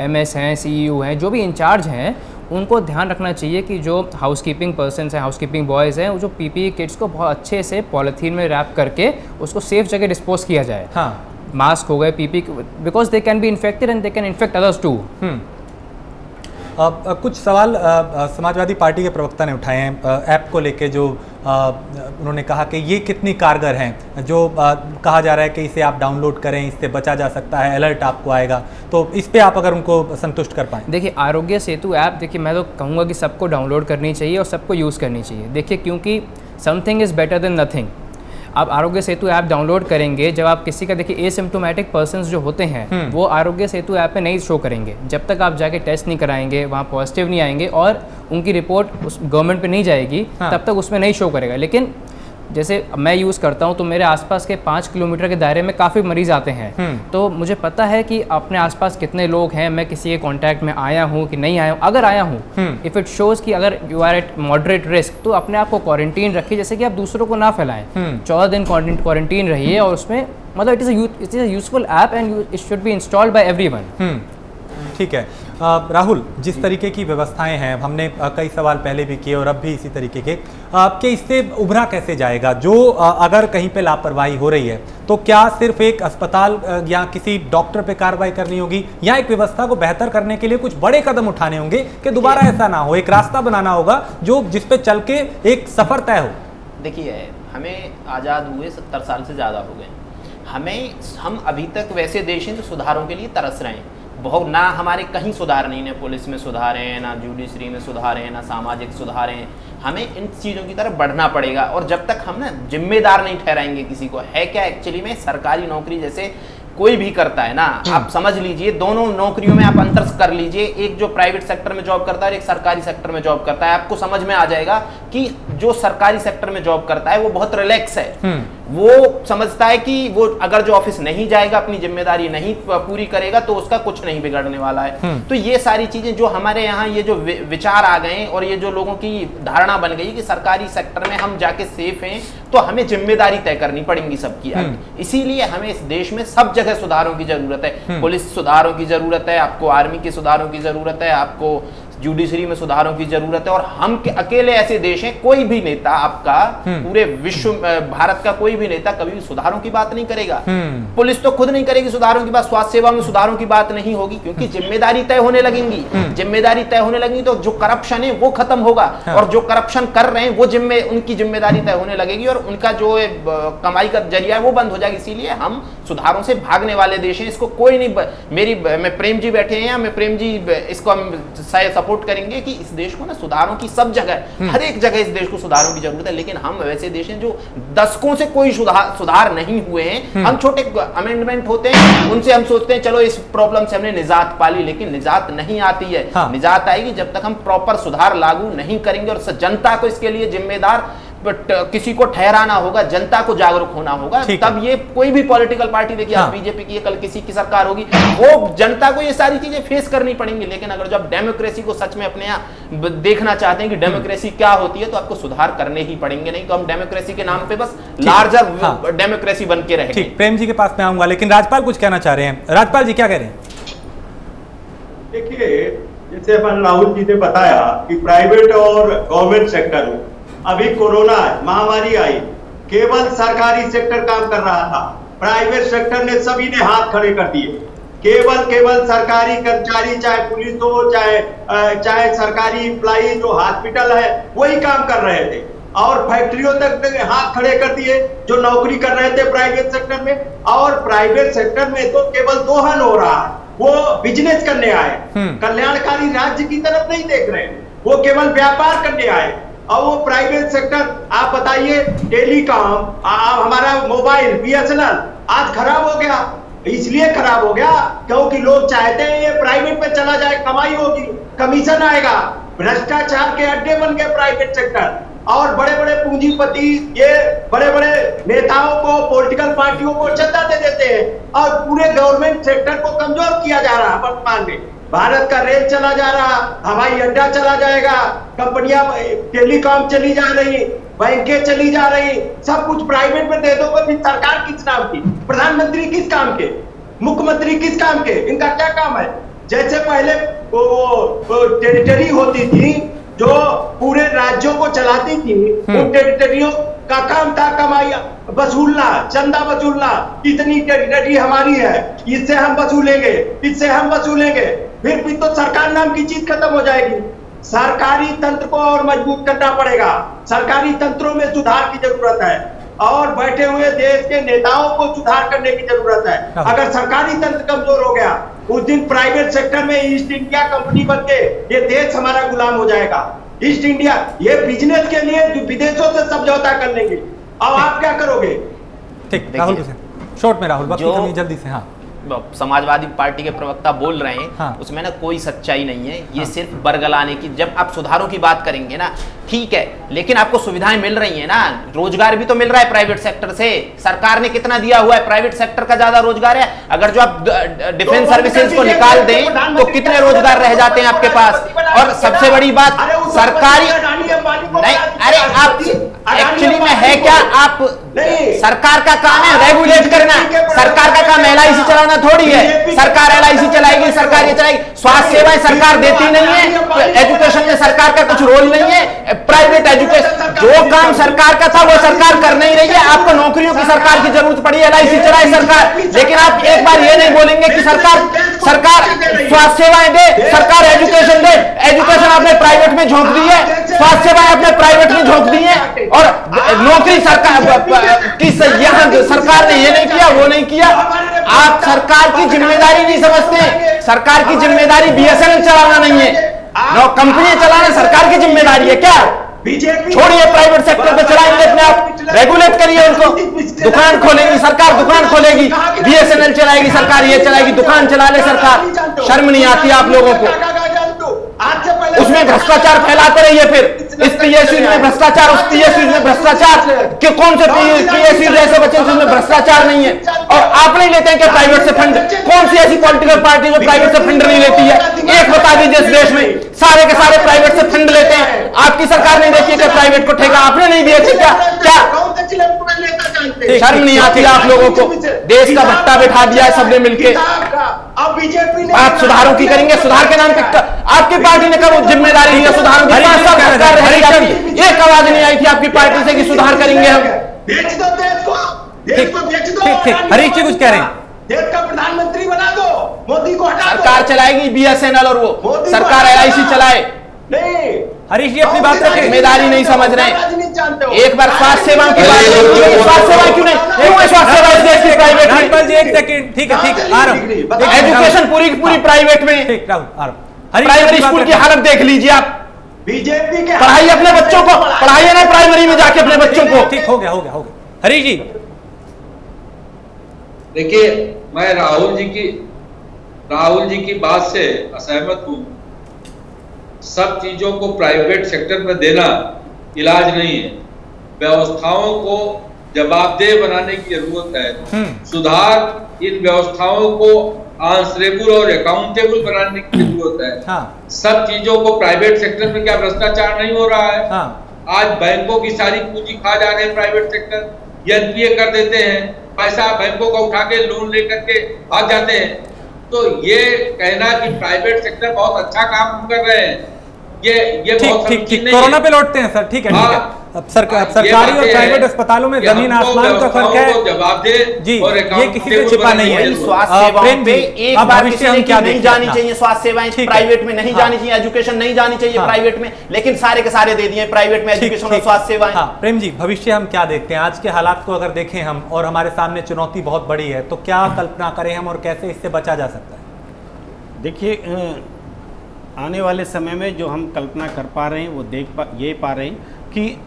MS हैं, CEO हैं, जो भी इंचार्ज हैं, उनको ध्यान रखना चाहिए कि जो हाउसकीपिंग पर्सन्स हैं, हाउसकीपिंग बॉयज़ हैं, वो जो पीपीई किट्स को बहुत अच्छे से पॉलीथीन में रैप करके उसको सेफ जगह डिस्पोज किया जाए। मास्क हो गए, PPE, because they can be infected and they can infect others too.
कुछ सवाल समाजवादी पार्टी के प्रवक्ता ने उठाए हैं ऐप को लेके, जो उन्होंने कहा कि ये कितनी कारगर हैं, जो कहा जा रहा है कि इसे आप डाउनलोड करें, इससे बचा जा सकता है, अलर्ट आपको आएगा। तो इस पे आप अगर उनको संतुष्ट कर पाएँ।
देखिए आरोग्य सेतु ऐप, देखिए मैं तो कहूँगा कि सबको डाउनलोड करनी चाहिए और सबको यूज़ करनी चाहिए। देखिए क्योंकि something is better than nothing. आप आरोग्य सेतु ऐप डाउनलोड करेंगे, जब आप किसी का, देखिए एसिम्प्टोमेटिक पर्सन्स जो होते हैं वो आरोग्य सेतु ऐप पे नहीं शो करेंगे जब तक आप जाके टेस्ट नहीं कराएंगे, वहाँ पॉजिटिव नहीं आएंगे और उनकी रिपोर्ट उस गवर्नमेंट पे नहीं जाएगी, तब तक उसमें नहीं शो करेगा। लेकिन जैसे मैं यूज़ करता हूँ तो मेरे आसपास के 5 किलोमीटर के दायरे में काफ़ी मरीज़ आते हैं, तो मुझे पता है कि अपने आसपास कितने लोग हैं, मैं किसी के कांटेक्ट में आया हूँ कि नहीं आया हूँ। अगर आया हूँ, इफ़ इट शोज़ कि अगर you are at moderate risk, तो अपने आप को क्वारंटीन रखिए, जैसे कि आप दूसरों को ना फैलाएं। 14 दिन क्वारंटीन रहिए और उसमें मतलब it is a useful app and it should be installed by everyone.
ठीक है राहुल, जिस तरीके की व्यवस्थाएं हैं, हमने कई सवाल पहले भी किए और अब भी इसी तरीके के, कि इससे उभरा कैसे जाएगा? जो अगर कहीं पे लापरवाही हो रही है तो क्या सिर्फ एक अस्पताल या किसी डॉक्टर पे कार्रवाई करनी होगी, या एक व्यवस्था को बेहतर करने के लिए कुछ बड़े कदम उठाने होंगे कि दोबारा ऐसा ना हो? एक रास्ता बनाना होगा जो जिस पे चल के एक सफर तय हो।
देखिए हमें आज़ाद हुए 70 साल से ज़्यादा हो गए, हम अभी तक वैसे देश हैं जो सुधारों के लिए तरस रहे हैं। बहुत ना हमारे कहीं सुधार नहीं, ना पुलिस में सुधार हैं, ना जुडिशरी में सुधार हैं, ना सामाजिक सुधार हैं। हमें इन चीज़ों की तरफ बढ़ना पड़ेगा और जब तक हम ना जिम्मेदार नहीं ठहराएंगे किसी को, है क्या एक्चुअली में सरकारी नौकरी जैसे कोई भी करता है ना, आप समझ लीजिए दोनों नौकरियों में आप अंतर कर लीजिए, एक जो प्राइवेट सेक्टर में जॉब करता है और एक सरकारी सेक्टर में जॉब करता है, आपको समझ में आ जाएगा कि जो सरकारी सेक्टर में जॉब करता है वो बहुत रिलैक्स है। वो समझता है कि वो अगर जो ऑफिस नहीं जाएगा, अपनी जिम्मेदारी नहीं पूरी करेगा, तो उसका कुछ नहीं बिगड़ने वाला है। तो ये सारी चीजें जो हमारे यहाँ ये जो विचार आ गए और ये जो लोगों की धारणा बन गई कि सरकारी सेक्टर में हम जाके सेफ हैं, तो हमें जिम्मेदारी तय करनी पड़ेगी सबकी। इसीलिए हमें इस देश में सब जगह सुधारों की जरूरत है। पुलिस सुधारों की जरूरत है, आपको आर्मी के सुधारों की जरूरत है, आपको जुडिशरी में सुधारों की जरूरत है। और हम अकेले ऐसे देश हैं, कोई भी नेता आपका पूरे विश्व भारत का कोई भी नेता कभी भी सुधारों की बात नहीं करेगा। पुलिस तो खुद नहीं करेगी सुधारों की बात, स्वास्थ्य सेवा में सुधारों की बात नहीं होगी, क्योंकि जिम्मेदारी तय होने लगेंगी। जिम्मेदारी तय होने लगेगी तो जो करप्शन है वो खत्म होगा, और जो करप्शन कर रहे हैं वो उनकी जिम्मेदारी तय होने लगेगी, और उनका जो कमाई का जरिया है वो बंद हो जाएगा। इसीलिए हम सुधारों से भागने वाले देश हैं, इसको कोई नहीं। मैं प्रेम जी बैठे हैं, मैं प्रेम जी इसको हम सपोर्ट करेंगे कि इस देश को ना सुधारों की सब जगह, हर एक जगह इस देश को सुधारों की जरूरत है। लेकिन हम वैसे देश हैं जो दशकों से कोई सुधार नहीं हुए हैं। हम छोटे अमेंडमेंट होते हैं, उनसे हम सोचते हैं चलो इस प्रॉब्लम से हमने निजात पाली, लेकिन निजात नहीं आती है। निजात आएगी जब तक हम प्रॉपर सुधार लागू नहीं करेंगे, और जनता को इसके लिए जिम्मेदार किसी को ठहराना होगा, जनता को जागरूक होना होगा। तब ये कोई भी पॉलिटिकल पार्टी, देखिए आज बीजेपी की, कल किसी की सरकार होगी, वो जनता को ये सारी चीजें फेस करनी पड़ेंगी। लेकिन अगर जब डेमोक्रेसी को सच में अपने यहाँ देखना चाहते हैं कि डेमोक्रेसी क्या होती है, तो आपको सुधार करने ही पड़ेंगे। नहीं तो हम डेमोक्रेसी के नाम पे बस लार्जर डेमोक्रेसी बन के रहेंगे।
प्रेम जी के पास में आऊंगा, लेकिन राजपाल कुछ कहना चाह रहे हैं। राजपाल जी क्या कह रहे हैं?
देखिए, जैसे अपन राहुल जी ने बताया कि प्राइवेट और गवर्नमेंट सेक्टर में अभी कोरोना महामारी आई, केवल सरकारी सेक्टर काम कर रहा था, प्राइवेट सेक्टर ने सभी ने हाथ खड़े कर दिए। केवल सरकारी कर्मचारी, चाहे पुलिस हो, चाहे सरकारी एम्प्लॉई जो हॉस्पिटल है, वही काम कर रहे थे, और फैक्ट्रियों तक हाथ खड़े कर दिए जो नौकरी कर रहे थे प्राइवेट सेक्टर में। और प्राइवेट सेक्टर में तो केवल दोहन हो रहा है, वो बिजनेस करने आए, कल्याणकारी राज्य की तरफ नहीं देख रहे, वो केवल व्यापार करने आए। और वो प्राइवेट सेक्टर, आप बताइए, टेलीकॉम, हमारा मोबाइल BSNL आज खराब हो गया। इसलिए खराब हो गया क्योंकि लोग चाहते हैं ये प्राइवेट में चला जाए, कमाई होगी, कमीशन आएगा। भ्रष्टाचार के अड्डे बन गए प्राइवेट सेक्टर, और बड़े बड़े पूंजीपति ये बड़े बड़े नेताओं को, पॉलिटिकल पार्टियों को चंदा दे देते हैं, और पूरे गवर्नमेंट सेक्टर को कमजोर किया जा रहा है। वर्तमान में भारत का रेल चला जा रहा, हवाई अड्डा चला जाएगा, कंपनियां टेलीकॉम चली जा रही, बैंकें चली जा रही, सब कुछ प्राइवेट में दे दो। फिर सरकार किस काम की, प्रधानमंत्री किस काम के, मुख्यमंत्री किस काम के, इनका क्या काम है? जैसे पहले वो टेरिटरी होती थी जो पूरे राज्यों को चलाती थी, उन टेरिटरियों का काम था कमाई वसूलना, चंदा वसूलना। इतनी टेरिटरी हमारी है, इससे हम वसूलेंगे, इससे हम वसूलेंगे, फिर भी तो सरकार नाम की चीज खत्म हो जाएगी। सरकारी तंत्र को और मजबूत करना पड़ेगा, सरकारी तंत्रों में सुधार की जरूरत है, और बैठे हुए देश के नेताओं को सुधार करने की जरूरत है। अगर सरकारी तंत्र कमजोर हो गया, उस दिन प्राइवेट सेक्टर में ईस्ट इंडिया कंपनी बन के ये देश हमारा गुलाम हो जाएगा। ईस्ट इंडिया ये बिजनेस के लिए विदेशों से समझौता कर लेंगे, अब आप क्या करोगे?
ठीक, राहुल शॉर्ट में, राहुल जल्दी से। हाँ,
समाजवादी पार्टी के प्रवक्ता बोल रहे हैं, उसमें ना कोई सच्चाई नहीं है। ये सिर्फ बरगलाने की, जब आप सुधारों की बात करेंगे ना, ठीक है, लेकिन आपको सुविधाएं मिल रही है ना, रोजगार भी तो मिल रहा है प्राइवेट सेक्टर से। सरकार ने कितना दिया हुआ है, प्राइवेट सेक्टर का ज्यादा रोजगार है। अगर जो आप डिफेंस सर्विसेज को निकाल दें तो कितने रोजगार रह जाते हैं आपके पास। और सबसे बड़ी बात, सरकारी नहीं, अरे आप एक्चुअली में है क्या, आप सरकार का काम है रेगुलेट करना, सरकार का काम LIC चलाना थोड़ी है। सरकार LIC चलाएगी, सरकार ये चलाएगी, स्वास्थ्य सेवाएं सरकार देती नहीं है, एजुकेशन में सरकार का कुछ रोल नहीं है। प्राइवेट एजुकेशन, जो काम सरकार का था वो सरकार कर नहीं रही है। आपको नौकरियों की सरकार की जरूरत पड़ी, LIC चलाए सरकार, लेकिन आप एक बार ये नहीं बोलेंगे कि सरकार स्वास्थ्य सेवाएं दे, सरकार एजुकेशन दे। एजुकेशन आपने प्राइवेट में झोंक दी है, स्वास्थ्य सेवाएं आपने प्राइवेट में झोंक दी है, और नौकरी सरकार की यहाँ सरकार ने ये नहीं किया, वो नहीं किया। आप सरकार की जिम्मेदारी नहीं समझते। सरकार की जिम्मेदारी BSNL चलाना नहीं है, कंपनी चलाना सरकार की जिम्मेदारी है क्या? छोड़िए, प्राइवेट सेक्टर पे चलाएंगे अपने आप, रेगुलेट करिए उनको। दुकान खोलेगी सरकार, दुकान खोलेगी, BSNL चलाएगी सरकार, ये चलाएगी, दुकान चला ले सरकार। शर्म नहीं आती आप लोगों को? उसमें भ्रष्टाचार फैलाते रहिए, फिर इस पीएसयू में भ्रष्टाचार, उस पीएसयू में भ्रष्टाचार, कि कौन से पीएसयू ऐसे बच्चे जिसमें भ्रष्टाचार नहीं है? और आप नहीं लेते हैं कि प्राइवेट से फंड? कौन सी ऐसी पॉलिटिकल पार्टी जो प्राइवेट से फंड नहीं लेती है? एक बता दीजिए इस देश में सारे के सारे प्राइवेट से फंड लेते हैं। आपकी सरकार नहीं देखी कि प्राइवेट को ठेका आपने नहीं दिया थे क्या? शर्म नहीं आती आप लोगों को? देश का भट्टा बिठा दिया है सबने मिलके।
अब बीजेपी ने
आप सुधारों की करेंगे? सुधार के नाम पे आपकी पार्टी ने कब जिम्मेदारी लिया सुधारों की? 5 साल सरकार रही आपकी, एक आवाज नहीं आई थी आपकी पार्टी से कि सुधार करेंगे हम।
बेच दो देश को, देश को बेच दो।
ठीक, हरीश जी कुछ कह रहे हैं?
देश का प्रधानमंत्री बना दो, मोदी को हटा दो।
सरकार चलाएगी बीएसएनएल और वो सरकार एलआईसी चलाए।
नहीं,
हरीश जी अपनी बात रखें।
जिम्मेदारी नहीं समझ रहे।
जानते हो
एक बार स्वास्थ्य सेवाओं की बात, स्वास्थ्य सेवा क्यों नहीं? क्यों है स्वास्थ्य सेवा इस देश की प्राइवेट में?
राजपाल जी एक सेकंड, ठीक है आ रहा हूं।
एजुकेशन पूरी पूरी प्राइवेट में।
ठीक, राहुल आ रहा हूं।
प्राइमरी स्कूल की हालत देख लीजिए आप।
बीजेपी के
पढ़ाइए अपने बच्चों को, पढ़ाइए ना प्राइमरी में जाके अपने बच्चों को।
ठीक, हो गया हरीश जी।
देखिए, मैं राहुल जी की बात से असहमत हूं। सब चीजों को प्राइवेट सेक्टर में देना इलाज नहीं है। व्यवस्थाओं को जवाबदेह बनाने की जरूरत है। सुधार इन व्यवस्थाओं को आंसरेबल और अकाउंटेबल बनाने की जरूरत है।
हाँ।
सब चीजों को प्राइवेट सेक्टर में क्या भ्रष्टाचार नहीं हो रहा है?
हाँ।
आज बैंकों की सारी पूंजी खा जा रहे हैं प्राइवेट सेक्टर। एनपीए कर देते हैं, पैसा बैंकों का उठा के लोन लेकर के भाग जाते हैं। तो ये कहना कि प्राइवेट सेक्टर बहुत अच्छा काम कर रहे हैं, ये बहुत
ठीक कोरोना पे लौटते हैं सर। ठीक है। अब सरकारी और प्राइवेट अस्पतालों में जमीन आसमान का फर्क है जी, ये किसी से छिपा नहीं है।
स्वास्थ्य सेवाओं पे एक बार किसी ने क्या नहीं जानी चाहिए, स्वास्थ्य सेवाएं प्राइवेट में नहीं जानी चाहिए, एजुकेशन नहीं जानी चाहिए प्राइवेट में, लेकिन सारे के सारे दे दिए प्राइवेट में एजुकेशन और स्वास्थ्य सेवाएं।
प्रेम जी, भविष्य हम क्या देखते हैं? आज के हालात को अगर देखें हम और हमारे सामने चुनौती बहुत बड़ी है, तो क्या कल्पना करें हम और कैसे इससे बचा जा सकता है?
देखिए, आने वाले समय में जो हम कल्पना कर पा रहे हैं वो ये पा रहे हैं कि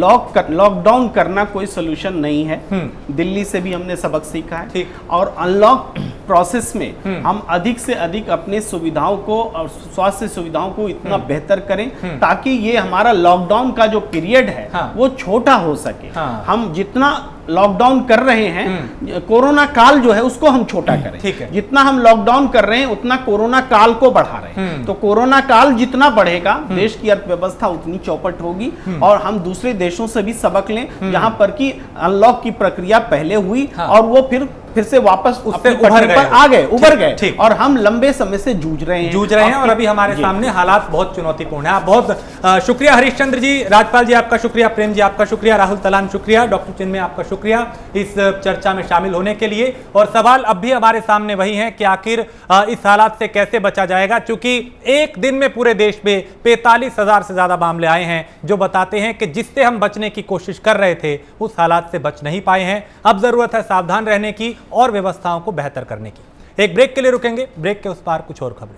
लॉकडाउन करना कोई सोल्यूशन नहीं है। दिल्ली से भी हमने सबक सीखा है। और अनलॉक प्रोसेस में हम अधिक से अधिक अपने सुविधाओं को और स्वास्थ्य सुविधाओं को इतना बेहतर करें ताकि ये हमारा लॉकडाउन का जो पीरियड है वो छोटा हो सके। हम जितना लॉकडाउन कर रहे हैं, कोरोना काल जो है उसको हम छोटा करें। जितना हम लॉकडाउन कर रहे हैं उतना कोरोना काल को बढ़ा रहे हैं। तो कोरोना काल जितना बढ़ेगा, देश की अर्थव्यवस्था उतनी चौपट होगी। और हम दूसरे देशों से भी सबक लें जहां पर कि अनलॉक की प्रक्रिया पहले हुई और वो फिर से वापस उससे उभर गए और हम लंबे समय से जूझ रहे हैं
और अभी हमारे सामने हालात बहुत चुनौतीपूर्ण है। आप बहुत शुक्रिया हरीशचंद्र जी, राजपाल जी आपका शुक्रिया, प्रेम जी आपका शुक्रिया, राहुल तलान शुक्रिया, डॉक्टर चिन्मय आपका शुक्रिया इस चर्चा में शामिल होने के लिए। और सवाल अब भी हमारे सामने वही है कि आखिर इस हालात से कैसे बचा जाएगा, क्योंकि एक दिन में पूरे देश में 45,000 से ज्यादा मामले आए हैं जो बताते हैं कि जिससे हम बचने की कोशिश कर रहे थे उस हालात से बच नहीं पाए हैं। अब जरूरत है सावधान रहने की और व्यवस्थाओं को बेहतर करने की। एक ब्रेक के लिए रुकेंगे, ब्रेक के उस पार कुछ और खबरें।